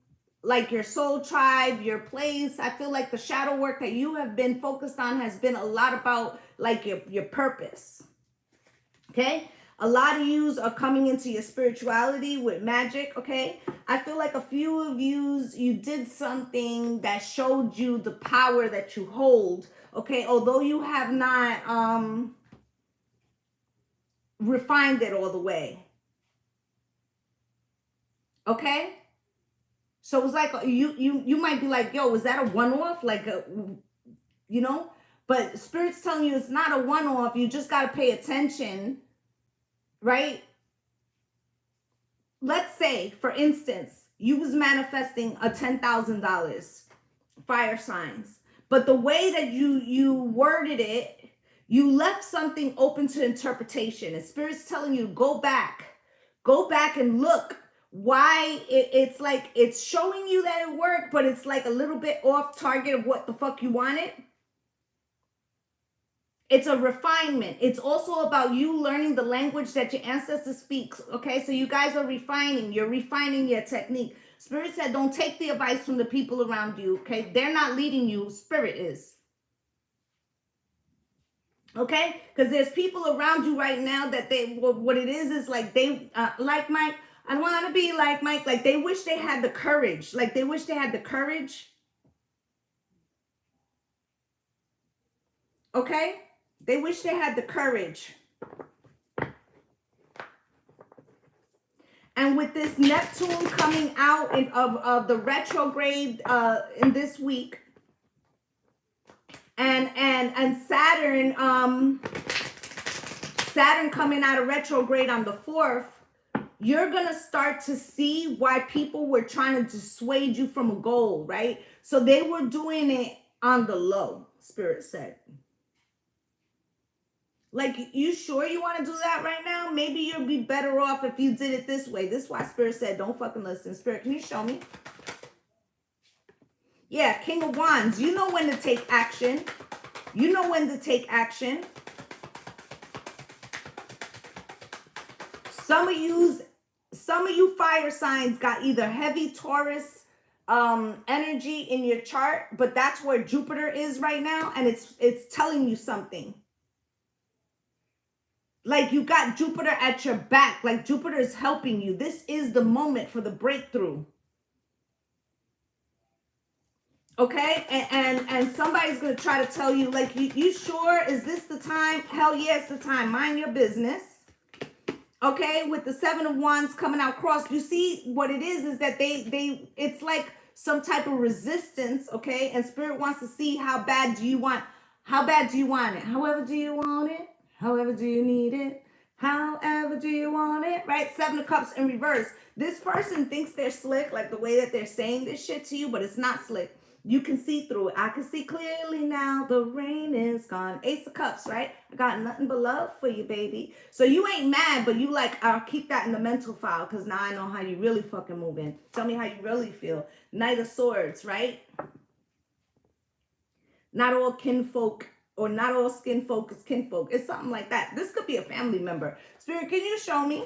like your soul tribe, your place. I feel like the shadow work that you have been focused on has been a lot about like your purpose. Okay, a lot of yous are coming into your spirituality with magic. Okay, I feel like a few of yous, you did something that showed you the power that you hold. Okay, although you have not refined it all the way. Okay, so it's like you might be like, yo, is that a one-off? Like you know, but Spirit's telling you it's not a one-off. You just got to pay attention, right? Let's say, for instance, you was manifesting a $10,000 fire signs, but the way that you worded it, you left something open to interpretation. And Spirit's telling you, go back and look why it's like it's showing you that it worked, but it's like a little bit off target of what the fuck you wanted. It's a refinement. It's also about you learning the language that your ancestors speak. Okay, so you guys are refining. You're refining your technique. Spirit said, don't take the advice from the people around you. Okay, they're not leading you. Spirit is. Okay, because there's people around you right now that what it is like they like Mike. I want to be like Mike. Like they wish they had the courage. Like they wish they had the courage. Okay. They wish they had the courage. And with this Neptune coming out of the retrograde in this week, and Saturn coming out of retrograde on the 4th, you're gonna start to see why people were trying to dissuade you from a goal, right? So they were doing it on the low, Spirit said. Like, you sure you want to do that right now? Maybe you'll be better off if you did it this way. This is why Spirit said, don't fucking listen. Spirit, can you show me? Yeah, King of Wands. You know when to take action. You know when to take action. Some of you fire signs got either heavy Taurus energy in your chart, but that's where Jupiter is right now, and it's telling you something. Like you got Jupiter at your back. Like Jupiter is helping you. This is the moment for the breakthrough. Okay? And somebody's going to try to tell you, like, you sure? Is this the time? Hell yeah, it's the time. Mind your business. Okay? With the 7 of Wands coming out crossed, you see what it is that it's like some type of resistance, okay? And Spirit wants to see how bad do you want it? However do you want it? However do you need it? However do you want it? Right? 7 of Cups in reverse. This person thinks they're slick, like the way that they're saying this shit to you, but it's not slick. You can see through it. I can see clearly now. The rain is gone. Ace of Cups, right? I got nothing but love for you, baby. So you ain't mad, but you like, I'll keep that in the mental file because now I know how you really fucking moving. Tell me how you really feel. Knight of Swords, right? Not all kinfolk or not all skin folk is kinfolk. It's something like that. This could be a family member. Spirit, can you show me?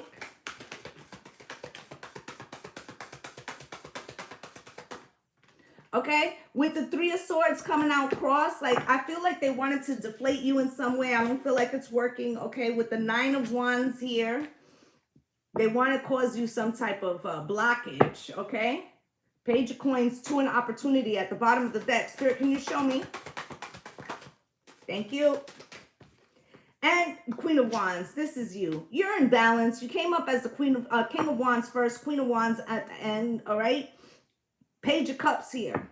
Okay, with the Three of Swords coming out cross, like I feel like they wanted to deflate you in some way. I don't feel like it's working. Okay, with the Nine of Wands here, they want to cause you some type of blockage. Okay, Page of Coins, 2 an opportunity at the bottom of the deck. Spirit, can you show me? Thank you. And Queen of Wands, this is you. You're in balance. You came up as the King of Wands first, Queen of Wands at the end. All right. Page of Cups here.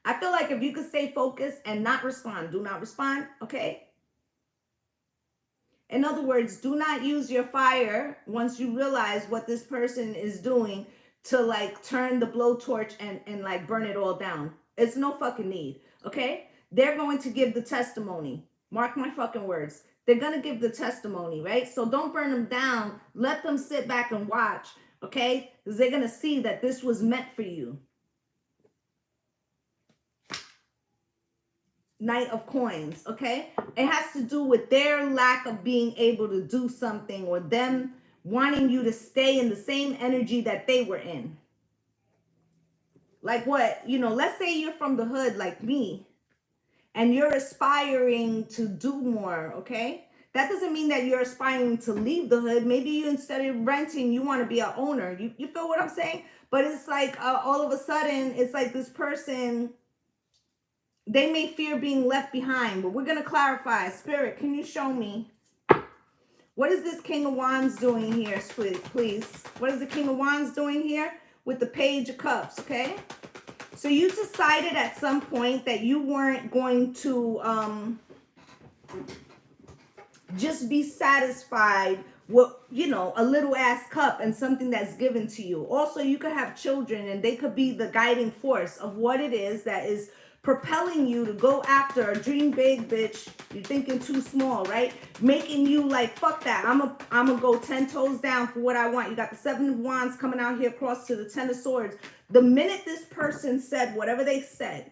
I feel like if you could stay focused and not respond, do not respond, okay? In other words, do not use your fire once you realize what this person is doing to like turn the blowtorch and like burn it all down. It's no fucking need, okay? They're going to give the testimony. Mark my fucking words. They're going to give the testimony, right? So don't burn them down. Let them sit back and watch, okay? Because they're going to see that this was meant for you. Knight of Coins, okay? It has to do with their lack of being able to do something or them wanting you to stay in the same energy that they were in. Like what? You know, let's say you're from the hood like me and you're aspiring to do more, okay? That doesn't mean that you're aspiring to leave the hood. Maybe you, instead of renting, you want to be an owner. You feel what I'm saying? But it's like all of a sudden, it's like this person, they may fear being left behind, but we're going to clarify. Spirit, can you show me? What is this King of Wands doing here, please? What is the King of Wands doing here? With the Page of Cups, okay? So you decided at some point that you weren't going to just be satisfied with, you know, a little ass cup and something that's given to you. Also, you could have children and they could be the guiding force of what it is that is propelling you to go after a dream big, bitch. You're thinking too small, right? Making you like, fuck that. I'm gonna go 10 toes down for what I want. You got the 7 of Wands coming out here across to the 10 of Swords. The minute this person said whatever they said,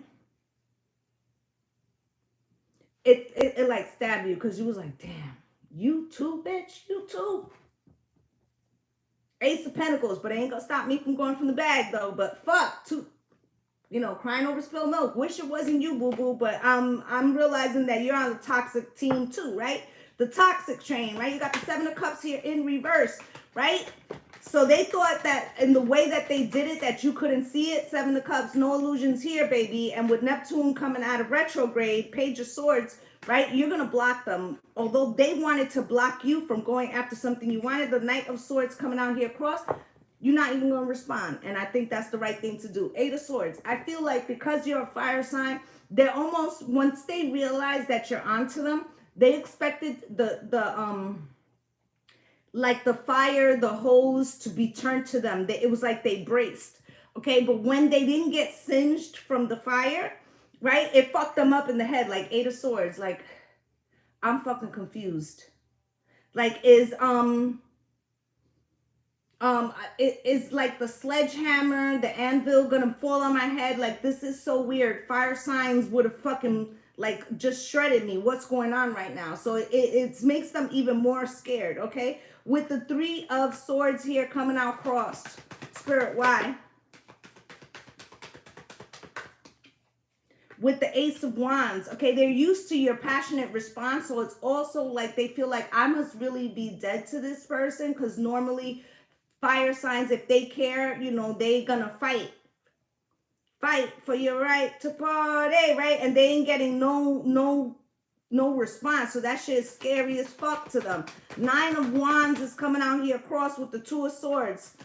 it like stabbed you because you was like, damn, you too, bitch, you too. Ace of Pentacles, but it ain't gonna stop me from going from the bag though. But fuck, too. You know, crying over spilled milk. Wish it wasn't you, boo-boo. But I'm realizing that you're on the toxic team too, right? The toxic train, right? You got the 7 of Cups here in reverse, right? So they thought that in the way that they did it, that you couldn't see it. 7 of Cups, no illusions here, baby. And with Neptune coming out of retrograde, Page of Swords, right? You're going to block them. Although they wanted to block you from going after something you wanted. The Knight of Swords coming out here across. You're not even going to respond. And I think that's the right thing to do. 8 of Swords. I feel like because you're a fire sign, they're almost, once they realize that you're onto them, they expected like the fire, the hose to be turned to them. It was like they braced. Okay. But when they didn't get singed from the fire, right? It fucked them up in the head. Like 8 of Swords. Like, I'm fucking confused. Like, it's like the sledgehammer, the anvil gonna fall on my head. Like, this is so weird. Fire signs would have fucking like just shredded me. What's going on right now? So it makes them even more scared. Okay, with the 3 of Swords here coming out crossed. Spirit, why? With the Ace of Wands, okay, they're used to your passionate response. So it's also like they feel like I must really be dead to this person, because normally fire signs, if they care, you know, they gonna fight for your right to party, right? And they ain't getting no response. So that shit is scary as fuck to them. 9 of Wands is coming out here across with the 2 of Swords,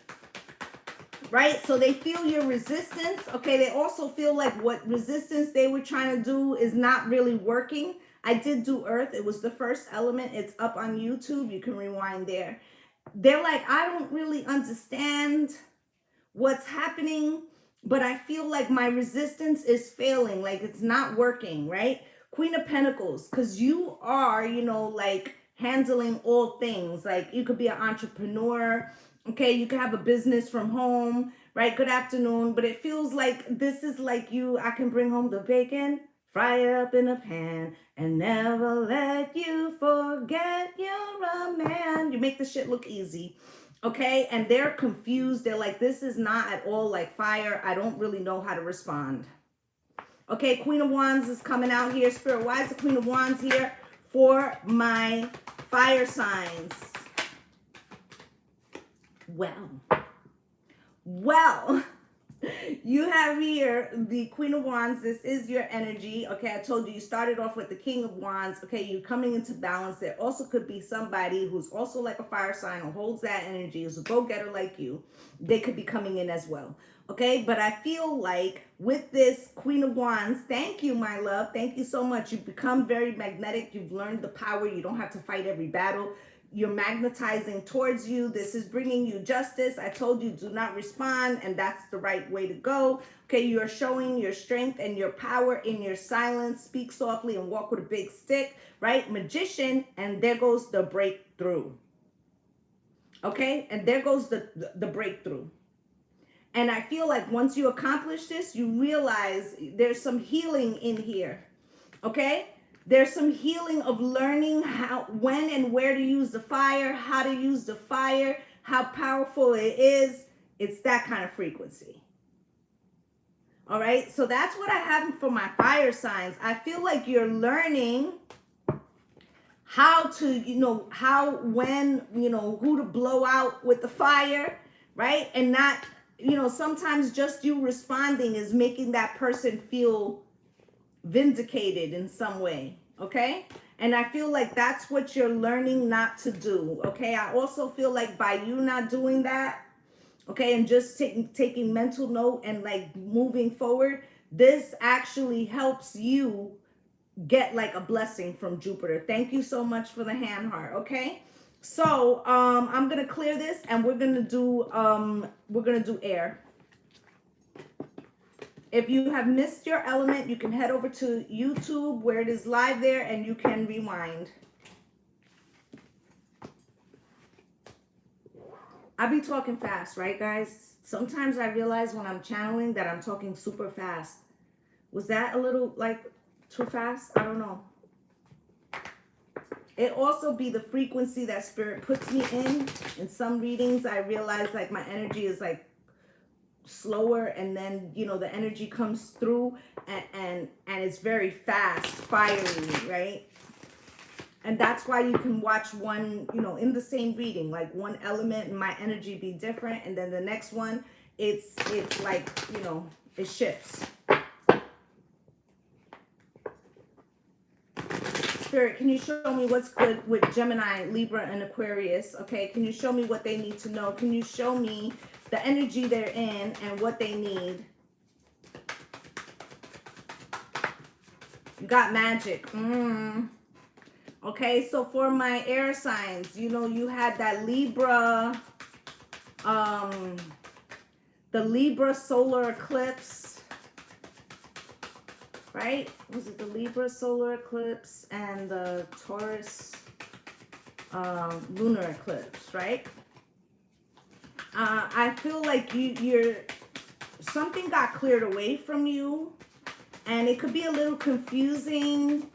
right? So they feel your resistance. Okay, they also feel like what resistance they were trying to do is not really working. I did do Earth. It was the first element. It's up on YouTube. You can rewind there. They're like, I don't really understand what's happening. but I feel like my resistance is failing, like it's not working, right? Queen of Pentacles, because you are, you know, like handling all things. Like you could be an entrepreneur, okay? You could have a business from home, right? Good afternoon. But it feels like this is like you, I can bring home the bacon, fry it up in a pan, and never let you forget you're a man. You make the shit look easy. Okay, and they're confused. They're like, this is not at all like fire. I don't really know how to respond. Okay, Queen of Wands is coming out here. Spirit, why is the Queen of Wands here for my fire signs? Well, you have here the Queen of Wands. This is your energy. Okay, I told you, you started off with the King of Wands. Okay, you're coming into balance. There also could be somebody who's also like a fire sign or holds that energy, is a go-getter like you. They could be coming in as well. Okay, but I feel like with this Queen of Wands, thank you, my love. Thank you so much. You've become very magnetic. You've learned the power. You don't have to fight every battle. You're magnetizing towards you. This is bringing you justice. I told you, do not respond, and that's the right way to go. Okay, you're showing your strength and your power in your silence. Speak softly and walk with a big stick, right? Magician, and there goes the breakthrough. Okay, and there goes the breakthrough. And I feel like once you accomplish this, you realize there's some healing in here. Okay? There's some healing of learning how, when and where to use the fire, how to use the fire, how powerful it is. It's that kind of frequency. All right? So that's what I have for my fire signs. I feel like you're learning how to, you know, how, when, you know, who to blow out with the fire, right? And not, you know, sometimes just you responding is making that person feel vindicated in some way. Okay, and I feel like that's what you're learning not to do. Okay, I also feel like by you not doing that, okay, and just taking mental note and like moving forward, this actually helps you get like a blessing from Jupiter. Thank you so much for the hand heart. Okay, so I'm gonna clear this and we're gonna do air. If you have missed your element, you can head over to YouTube where it is live there and you can rewind. I be talking fast, right, guys? Sometimes I realize when I'm channeling that I'm talking super fast. Was that a little like too fast? I don't know. It also be the frequency that spirit puts me in. In some readings, I realize like my energy is like slower, and then, you know, the energy comes through and it's very fast, fiery, right? And that's why you can watch one, you know, in the same reading, like one element and my energy be different, and then the next one it's like, you know, it shifts. Spirit, can you show me what's good with Gemini, Libra, and Aquarius? Okay, can you show me what they need to know? Can you show me the energy they're in and what they need? You got magic. Okay, so for my air signs, you know, you had that Libra, the Libra solar eclipse, right? Was it the Libra solar eclipse and the Taurus lunar eclipse, right? I feel like you're something got cleared away from you, and it could be a little confusing,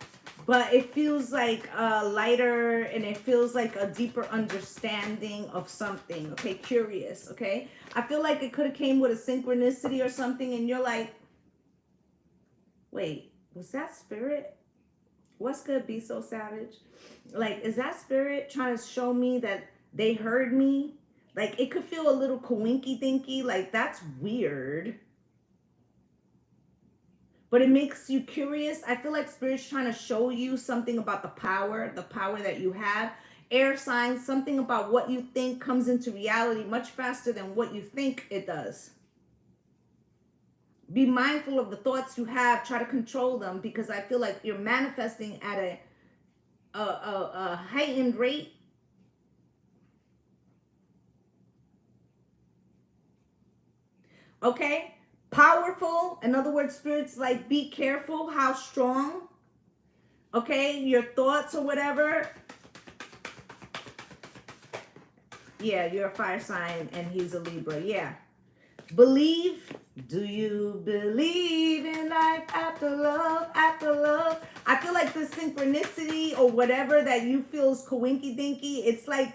but it feels like lighter, and it feels like a deeper understanding of something. Okay, curious. Okay, I feel like it could have came with a synchronicity or something, and you're like, wait, was that spirit? What's gonna be so savage? Like, is that spirit trying to show me that they heard me? Like, it could feel a little coinky-dinky, like that's weird. But it makes you curious. I feel like Spirit's trying to show you something about the power that you have. Air signs, something about what you think comes into reality much faster than what you think it does. Be mindful of the thoughts you have. Try to control them, because I feel like you're manifesting at a heightened rate. Okay, Powerful. In other words, spirits like, be careful how strong, okay, your thoughts or whatever. Yeah, you're a fire sign and he's a Libra. Yeah. Believe. Do you believe in life after love, after love? I feel like the synchronicity or whatever that you feel is coinky dinky. It's like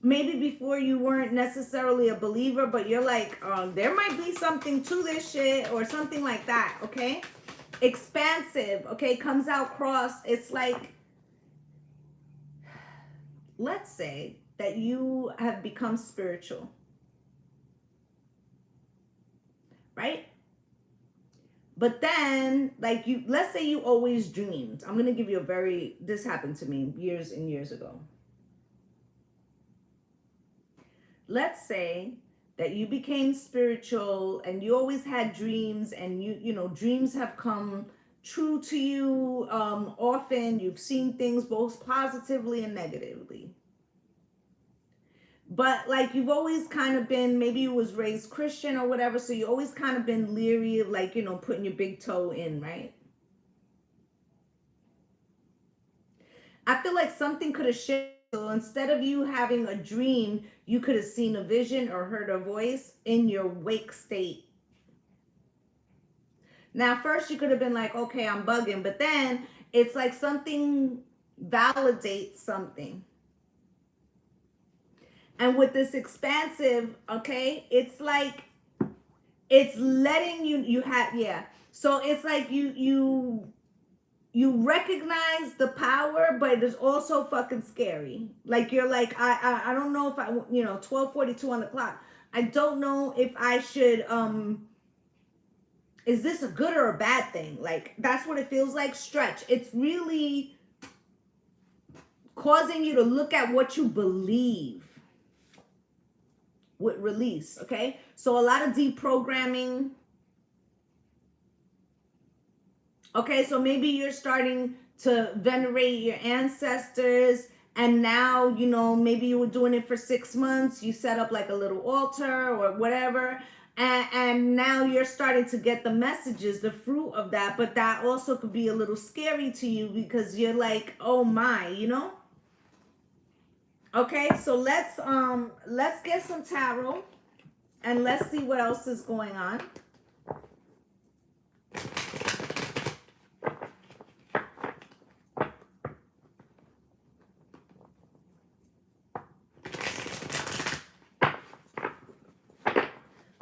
maybe before you weren't necessarily a believer, but you're like, there might be something to this shit or something like that, okay? Expansive, okay, comes out cross. It's like, let's say that you have become spiritual, right? But then, like, let's say you always dreamed. I'm going to give you this happened to me years and years ago. Let's say that you became spiritual and you always had dreams, and dreams have come true to you often. You've seen things both positively and negatively. But like you've always kind of been, maybe you was raised Christian or whatever, so you always kind of been leery of like, putting your big toe in, right? I feel like something could have shifted. So instead of you having a dream, you could have seen a vision or heard a voice in your wake state. Now, first you could have been like, okay, I'm bugging, but then it's like something validates something. And with this expansive, okay, it's like, it's letting yeah. So it's like you recognize the power, but it's also fucking scary. Like you're like, I don't know if 12:42 on the clock. I don't know if I should, is this a good or a bad thing? Like, that's what it feels like. Stretch. It's really causing you to look at what you believe with release, okay? So a lot of deprogramming. Okay, so maybe you're starting to venerate your ancestors, and now, maybe you were doing it for 6 months. You set up like a little altar or whatever, and now you're starting to get the messages, the fruit of that. But that also could be a little scary to you because you're like, oh my, Okay, so let's get some tarot and let's see what else is going on.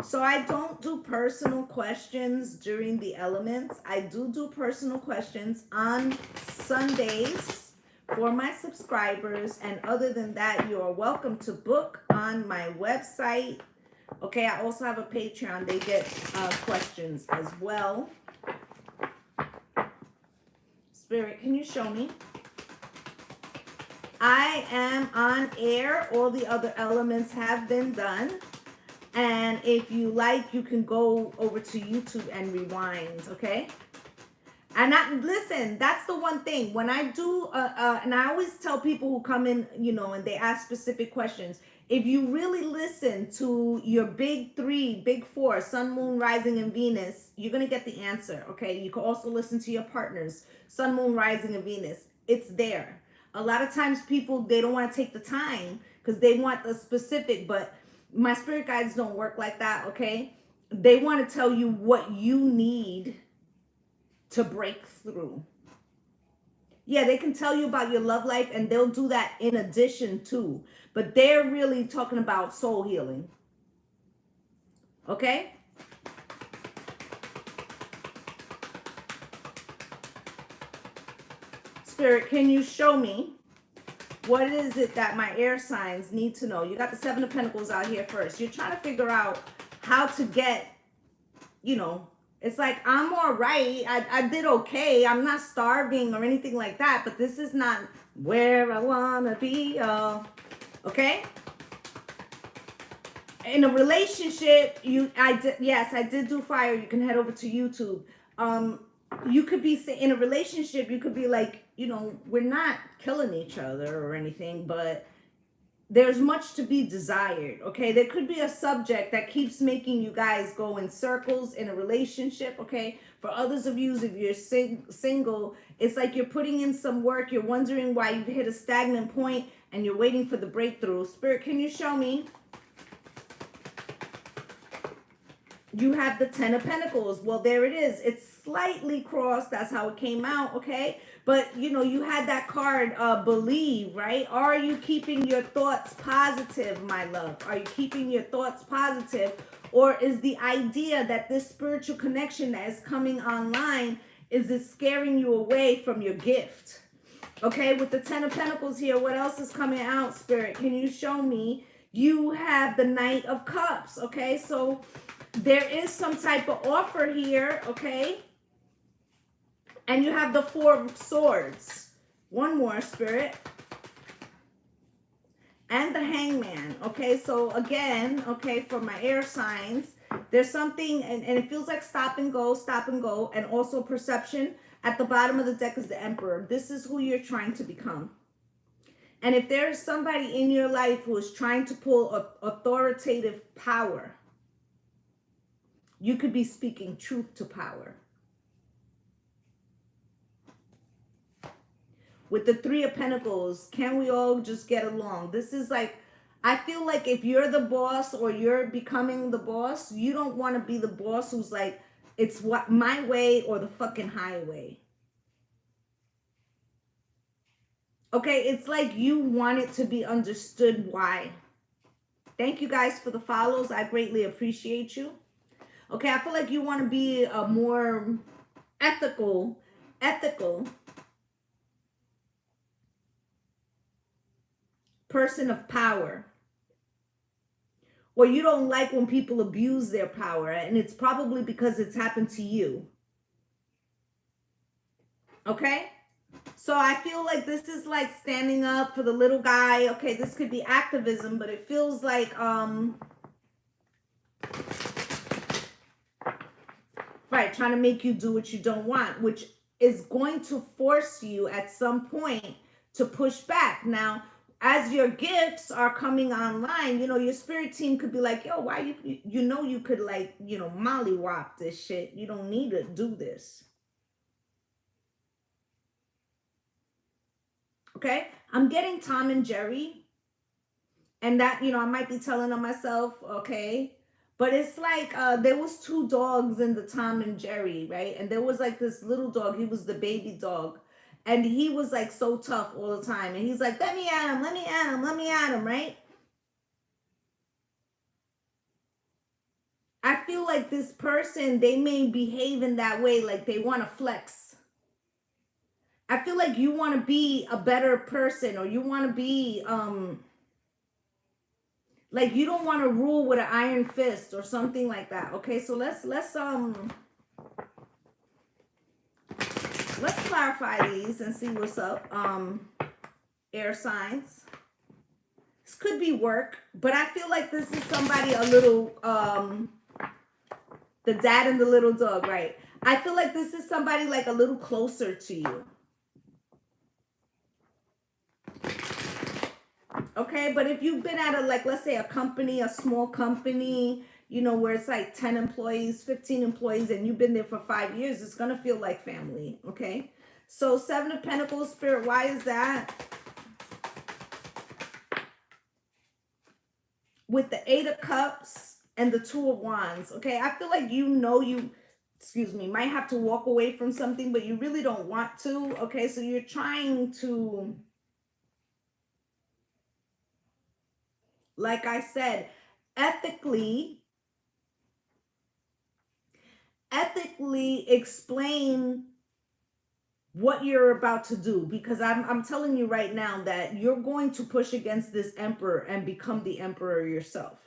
So I don't do personal questions during the elements. I do personal questions on Sundays for my subscribers. And other than that, you are welcome to book on my website. Okay, I also have a Patreon. They get questions as well. Spirit, can you show me? I am on air. All the other elements have been done. And if you like, you can go over to YouTube and rewind, okay? And listen, that's the one thing. When I do, and I always tell people who come in, and they ask specific questions, if you really listen to your big three, big four, Sun, Moon, Rising, and Venus, you're going to get the answer, okay? You can also listen to your partners, Sun, Moon, Rising, and Venus. It's there. A lot of times people, they don't want to take the time because they want the specific, but my spirit guides don't work like that, okay? They want to tell you what you need to break through. Yeah, they can tell you about your love life, and they'll do that in addition to, but they're really talking about soul healing. Okay? Spirit, can you show me what is it that my air signs need to know? You got the Seven of Pentacles out here first. You're trying to figure out how to get, it's like, I'm all right. I did okay. I'm not starving or anything like that, but this is not where I want to be, y'all. Okay? In a relationship, I did do fire. You can head over to YouTube. You could be in a relationship, you could be like, we're not killing each other or anything, but there's much to be desired, okay? There could be a subject that keeps making you guys go in circles in a relationship, okay? For others of you, if you're single, it's like you're putting in some work, you're wondering why you've hit a stagnant point, and you're waiting for the breakthrough. Spirit, can you show me? You have the Ten of Pentacles. Well, there it is. It's slightly crossed. That's how it came out, okay? But, you know, you had that card, believe, right? Are you keeping your thoughts positive, my love? Are you keeping your thoughts positive? Or is the idea that this spiritual connection that is coming online, is it scaring you away from your gift? Okay, with the Ten of Pentacles here, what else is coming out, Spirit? Can you show me? You have the Knight of Cups, okay? So there is some type of offer here, okay? And you have the Four of Swords. One more, Spirit. And the Hangman, okay? So again, okay, for my air signs, there's something, and it feels like stop and go, and also perception. At the bottom of the deck is the Emperor. This is who you're trying to become. And if there's somebody in your life who is trying to pull authoritative power, you could be speaking truth to power. With the Three of Pentacles, can we all just get along? This is like, I feel like if you're the boss or you're becoming the boss, you don't want to be the boss who's like, it's what my way or the fucking highway. Okay, it's like you want it to be understood why. Thank you guys for the follows. I greatly appreciate you. Okay, I feel like you want to be a more ethical person of power. Or you don't like when people abuse their power, and it's probably because it's happened to you. Okay? So I feel like this is like standing up for the little guy. Okay, this could be activism, but it feels like right, trying to make you do what you don't want, which is going to force you at some point to push back. Now, as your gifts are coming online, you know, your spirit team could be like, yo, why you know you could like, you know, mollywop this shit. You don't need to do this. Okay? I'm getting Tom and Jerry. And that, you know, I might be telling on myself, okay? But it's like there was two dogs in the Tom and Jerry, right? And there was like this little dog. He was the baby dog. And he was like so tough all the time. And he's like, let me at him, let me at him, let me at him, right? I feel like this person, they may behave in that way, like they want to flex. I feel like you want to be a better person, or you want to be, like you don't want to rule with an iron fist or something like that. Okay, so let's clarify these and see what's up. Air signs. This could be work, but I feel like this is somebody a little, the dad and the little dog, right? I feel like this is somebody like a little closer to you. Okay, but if you've been at a, like, let's say a company, a small company, you know, where it's like 10 employees, 15 employees, and you've been there for 5 years, it's going to feel like family, okay? So 7 of Pentacles, Spirit, why is that? With the 8 of Cups and the 2 of Wands, okay? I feel like you know you, excuse me, might have to walk away from something, but you really don't want to, okay? So you're trying to, like I said, ethically explain what you're about to do, because I'm telling you right now that you're going to push against this emperor and become the emperor yourself.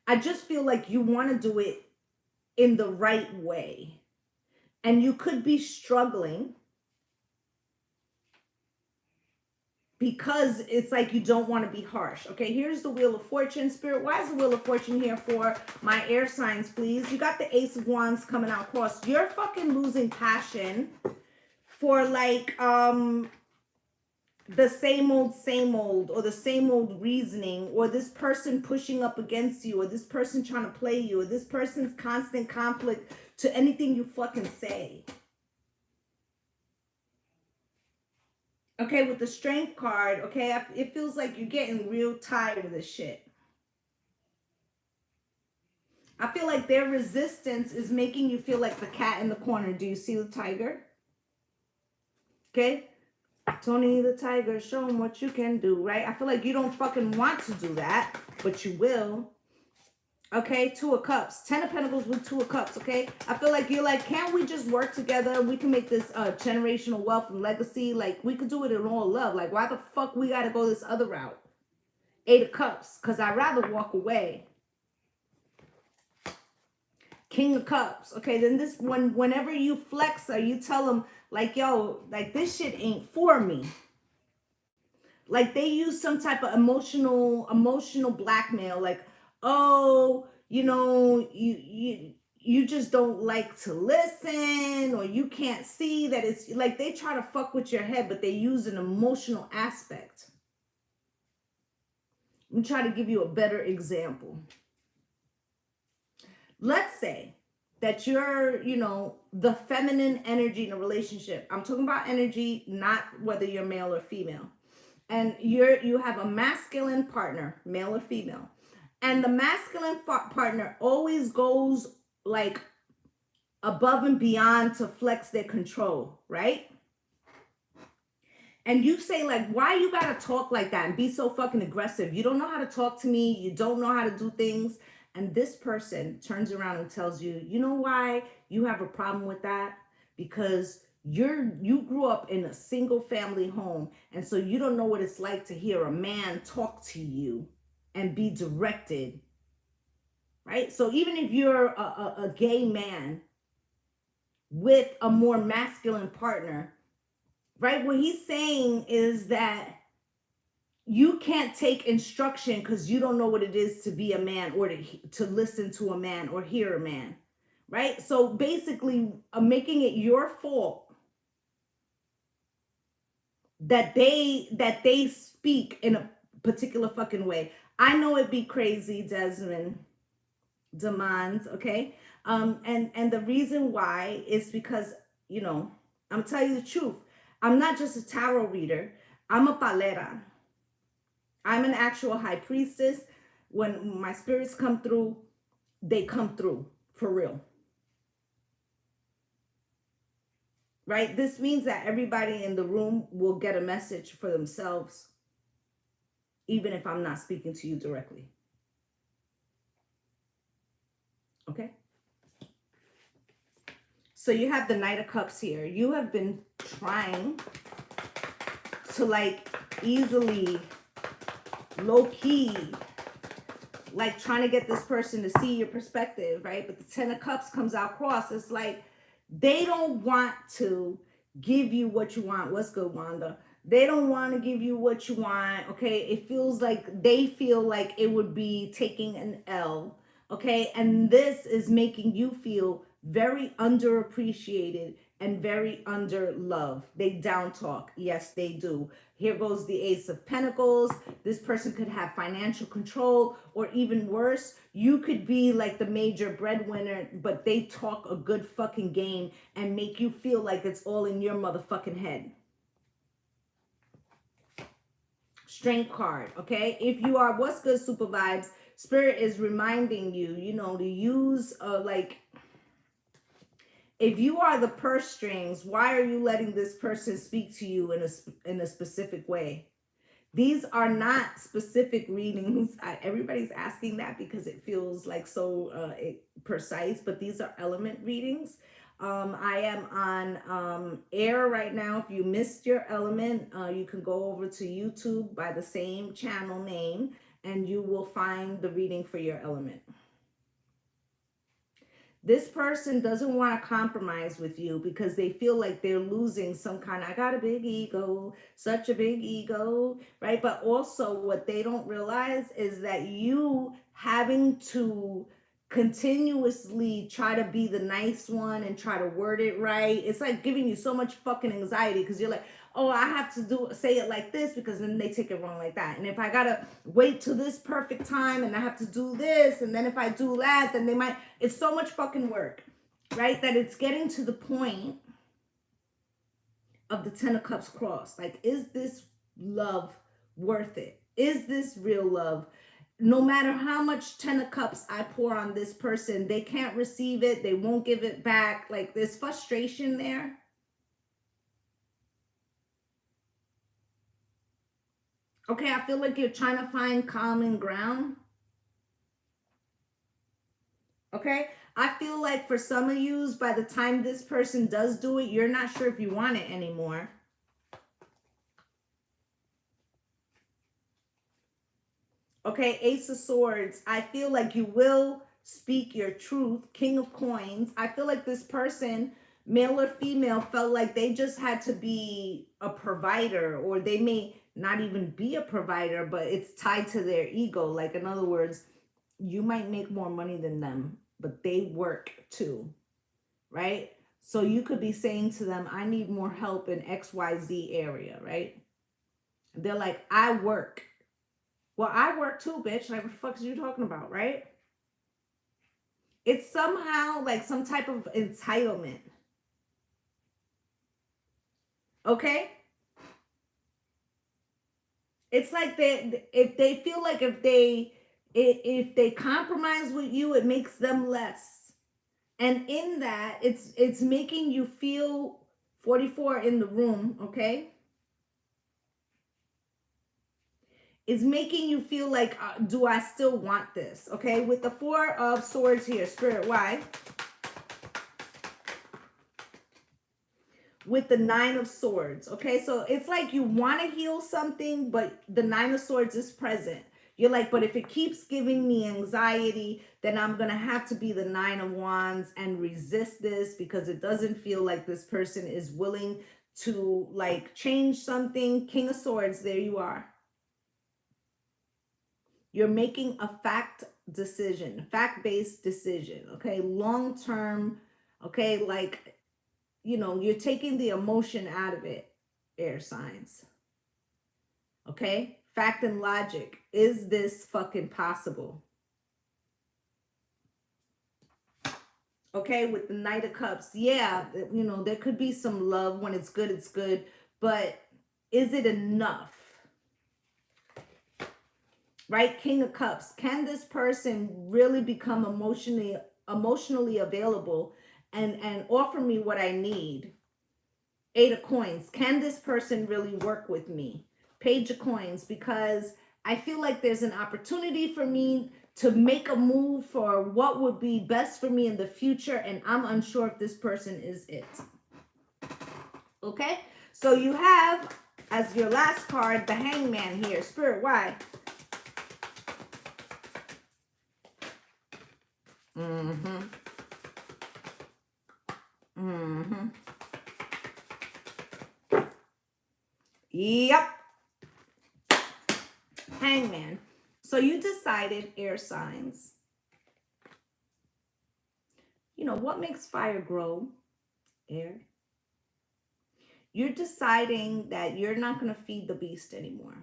I just feel like you want to do it in the right way, and you could be struggling because it's like you don't want to be harsh. Okay, here's the Wheel of Fortune, Spirit. Why is the Wheel of Fortune here for my air signs, please? You got the Ace of Wands coming out cross. You're fucking losing passion for like the same old, or the same old reasoning, or this person pushing up against you, or this person trying to play you, or this person's constant conflict to anything you fucking say. Okay, with the strength card, okay, it feels like you're getting real tired of this shit. I feel like their resistance is making you feel like the cat in the corner. Do you see the tiger? Okay. Tony the tiger, show him what you can do, right? I feel like you don't fucking want to do that, but you will. Okay, Two of Cups. 10 of Pentacles with Two of Cups, okay? I feel like you're like, can't we just work together? We can make this generational wealth and legacy. Like, we could do it in all love. Like, why the fuck we got to go this other route? 8 of Cups, because I'd rather walk away. King of Cups. Okay, then this one, whenever you flex or you tell them, like, yo, like, this shit ain't for me. Like, they use some type of emotional blackmail. Like, oh, you know, you just don't like to listen, or you can't see that it's like they try to fuck with your head, but they use an emotional aspect. I'm trying to give you a better example. Let's say that you're, you know, the feminine energy in a relationship. I'm talking about energy, not whether you're male or female. And you have a masculine partner, male or female. And the masculine partner always goes like above and beyond to flex their control, right? And you say, like, why you gotta talk like that and be so fucking aggressive? You don't know how to talk to me. You don't know how to do things. And this person turns around and tells you, you know why you have a problem with that? Because you grew up in a single family home, and so you don't know what it's like to hear a man talk to you and be directed, right? So even if you're a gay man with a more masculine partner, right, what he's saying is that you can't take instruction because you don't know what it is to be a man, or to listen to a man or hear a man, right? So basically making it your fault that they speak in a particular fucking way. I know it'd be crazy, Desmond demands, okay? And the reason why is because, you know, I'm telling you the truth. I'm not just a tarot reader. I'm a palera. I'm an actual high priestess. When my spirits come through, they come through for real. Right? This means that everybody in the room will get a message for themselves, even if I'm not speaking to you directly. Okay? So you have the Knight of Cups here. You have been trying to, like, easily, low-key, like, trying to get this person to see your perspective, right? But the 10 of Cups comes out cross. It's like they don't want to give you what you want. What's good, Wanda? They don't want to give you what you want, okay? It feels like they feel like it would be taking an L, okay? And this is making you feel very underappreciated and very under love. They down talk. Yes, they do. Here goes the Ace of Pentacles. This person could have financial control, or even worse, you could be like the major breadwinner, but they talk a good fucking game and make you feel like it's all in your motherfucking head. Strength card, okay? If you are, what's good, Super Vibes? Spirit is reminding you, you know, to use like, if you are the purse strings, why are you letting this person speak to you in a specific way? These are not specific readings. Everybody's asking that because it feels like so precise, but these are element readings. I am on air right now. If you missed your element, you can go over to YouTube by the same channel name, and you will find the reading for your element. This person doesn't want to compromise with you because they feel like they're losing some kind of, I got a big ego, such a big ego, right? But also what they don't realize is that you having to continuously try to be the nice one and try to word it right, it's like giving you so much fucking anxiety because you're like, oh, I have to say it like this because then they take it wrong like that. And if I gotta wait till this perfect time and I have to do this, and then if I do that, then they might, it's so much fucking work, right? That it's getting to the point of the 10 of Cups cross. Like, is this love worth it? Is this real love? No matter how much 10 of Cups I pour on this person, they can't receive it. They won't give it back. Like, there's frustration there. Okay, I feel like you're trying to find common ground. Okay, I feel like for some of you, by the time this person does do it, you're not sure if you want it anymore. Okay, Ace of Swords. I feel like you will speak your truth. King of Coins. I feel like this person, male or female, felt like they just had to be a provider, or they may not even be a provider, but it's tied to their ego. Like, in other words, you might make more money than them, but they work too, right? So you could be saying to them, I need more help in XYZ area, right? They're like, I work. Well, I work too, bitch. Like, what the fuck is you talking about, right? It's somehow like some type of entitlement. Okay? It's like if they feel like if they compromise with you, it makes them less. And in that, it's making you feel 44 in the room, okay? It's making you feel like, do I still want this? Okay, with the 4 of Swords here, Spirit, why? With the 9 of Swords, okay? So it's like you want to heal something, but the 9 of Swords is present. You're like, but if it keeps giving me anxiety, then I'm going to have to be the 9 of Wands and resist this because it doesn't feel like this person is willing to like change something. King of Swords, there you are. You're making a fact decision, fact-based decision, okay? Long-term, okay? Like, you know, you're taking the emotion out of it, air signs. Okay? Fact and logic. Is this fucking possible? Okay, with the Knight of Cups. Yeah, you know, there could be some love. When it's good, but is it enough? Right? King of Cups. Can this person really become emotionally available and offer me what I need? 8 of Coins. Can this person really work with me? Page of Coins. Because I feel like there's an opportunity for me to make a move for what would be best for me in the future, and I'm unsure if this person is it. Okay? So you have, as your last card, the Hangman here. Spirit, why? Yep. Hangman. So you decided, air signs, you know, what makes fire grow? Air. You're deciding that you're not going to feed the beast anymore.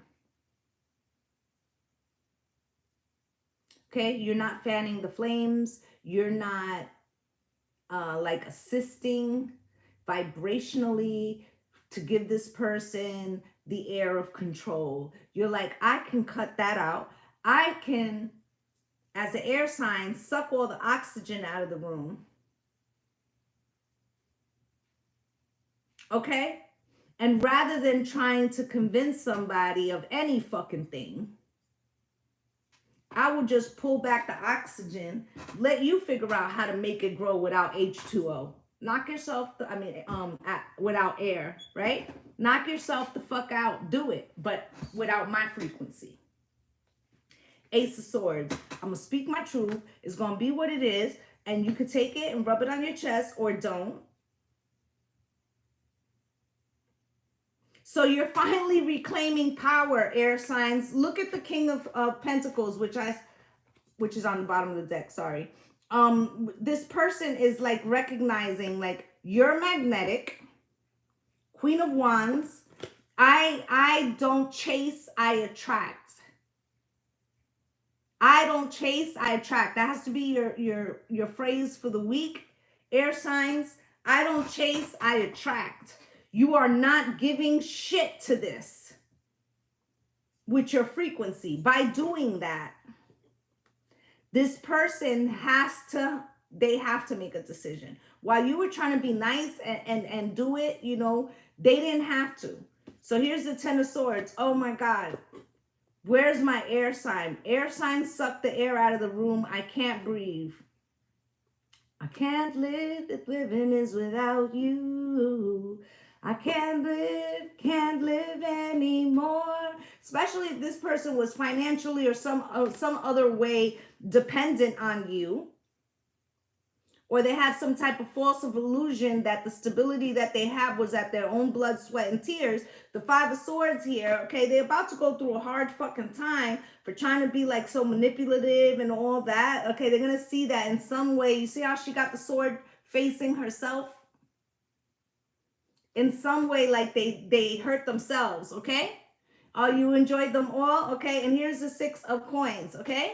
Okay? You're not fanning the flames. You're not like assisting vibrationally to give this person the air of control. You're like, I can cut that out. I can, as an air sign, suck all the oxygen out of the room. Okay? And rather than trying to convince somebody of any fucking thing, I will just pull back the oxygen, let you figure out how to make it grow without H2O. Knock yourself, without air, right? Knock yourself the fuck out. Do it, but without my frequency. Ace of Swords. I'm going to speak my truth. It's going to be what it is, and you could take it and rub it on your chest or don't. So you're finally reclaiming power, air signs. Look at the King of Pentacles, which is on the bottom of the deck, sorry. This person is like recognizing like you're magnetic. Queen of Wands. I don't chase, I attract. I don't chase, I attract. That has to be your phrase for the week. Air signs, I don't chase, I attract. You are not giving shit to this with your frequency. By doing that, this person they have to make a decision. While you were trying to be nice and do it, you know, they didn't have to. So here's the Ten of Swords. Oh my God. Where's my air sign? Air signs suck the air out of the room. I can't breathe. I can't live if living is without you. I can't live anymore. Especially if this person was financially or some other way dependent on you. Or they had some type of false illusion that the stability that they have was at their own blood, sweat, and tears. The Five of Swords here, okay, they're about to go through a hard fucking time for trying to be like so manipulative and all that. Okay, they're going to see that in some way. You see how she got the sword facing herself? In some way, like they hurt themselves, okay? You enjoyed them all, okay? And here's the Six of Coins, okay?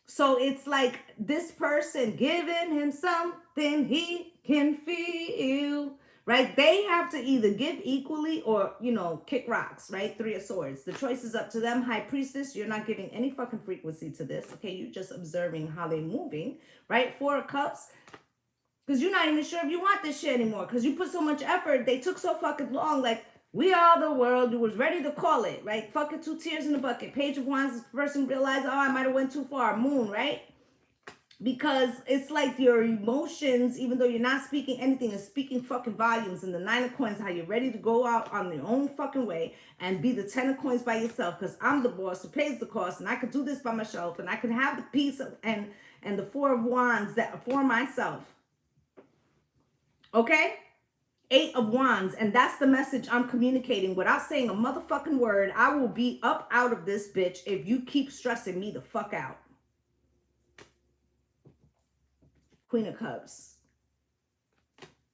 So it's like this person giving him something he can feel, right? They have to either give equally or, you know, kick rocks, right? Three of Swords. The choice is up to them. High Priestess, you're not giving any fucking frequency to this, okay? You're just observing how they're moving, right? Four of Cups, because you're not even sure if you want this shit anymore because you put so much effort. They took so fucking long, like, we are the world. You was ready to call it, right? Fucking 2 tears in the bucket. Page of Wands, this person realized, oh, I might have went too far. Moon, right? Because it's like your emotions, even though you're not speaking anything, is speaking fucking volumes. And the Nine of Coins, how you're ready to go out on your own fucking way and be the Ten of Coins by yourself because I'm the boss who pays the cost and I could do this by myself and I can have the peace and the Four of Wands that for myself. Okay? Eight of Wands, and that's the message I'm communicating without saying a motherfucking word. I will be up out of this bitch if you keep stressing me the fuck out. Queen of Cups.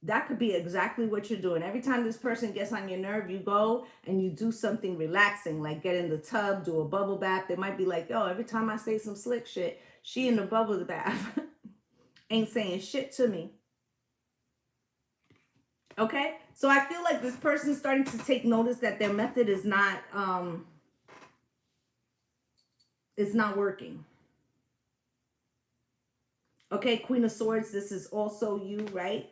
That could be exactly what you're doing. Every time this person gets on your nerve, you go and you do something relaxing, like get in the tub, do a bubble bath. They might be like, yo, every time I say some slick shit, she in the bubble bath. Ain't saying shit to me. Okay, so I feel like this person's starting to take notice that their method is not working. Okay, Queen of Swords, this is also you, right?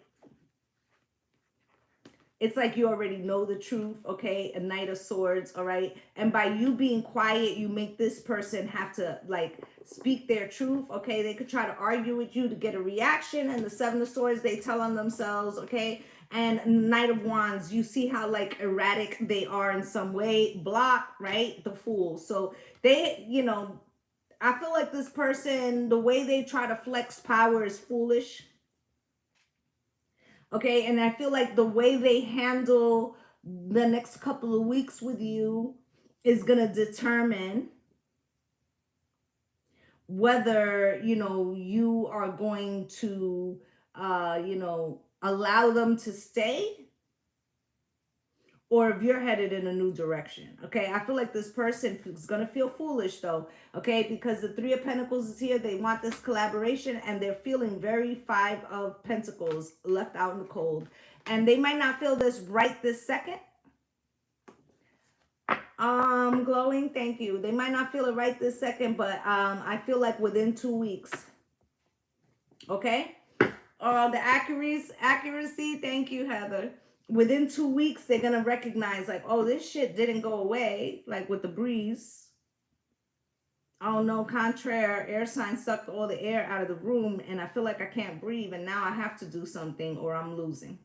It's like you already know the truth, okay? A Knight of Swords, all right? And by you being quiet, you make this person have to, like, speak their truth, okay? They could try to argue with you to get a reaction. And the Seven of Swords, they tell on themselves, okay? And Knight of Wands, you see how, like, erratic they are in some way. Block, right? The Fool. So they, you know, I feel like this person, the way they try to flex power is foolish. Okay, and I feel like the way they handle the next couple of weeks with you is going to determine whether, you know, you are going to, you know, allow them to stay or if you're headed in a new direction. Okay, I feel like this person is going to feel foolish though, okay, because the Three of Pentacles is here. They want this collaboration and they're feeling very Five of Pentacles left out in the cold. And they might not feel this right this second. Glowing, thank you. They might not feel it right this second, but I feel like within 2 weeks. Okay? The accuracy, thank you, Heather. Within 2 weeks, they're going to recognize, like, oh, this shit didn't go away, like with the breeze. Oh, no, contraire, air sign sucked all the air out of the room, and I feel like I can't breathe, and now I have to do something, or I'm losing.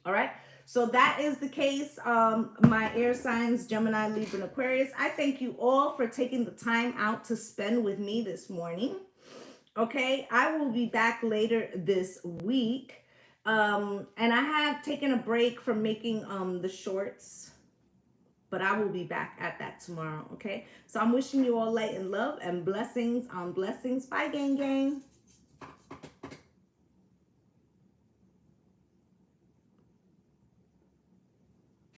All right? So that is the case, my air signs, Gemini, Libra, and Aquarius. I thank you all for taking the time out to spend with me this morning. Okay, I will be back later this week. And I have taken a break from making the shorts, but I will be back at that tomorrow. Okay, so I'm wishing you all light and love and blessings on blessings. Bye, gang gang.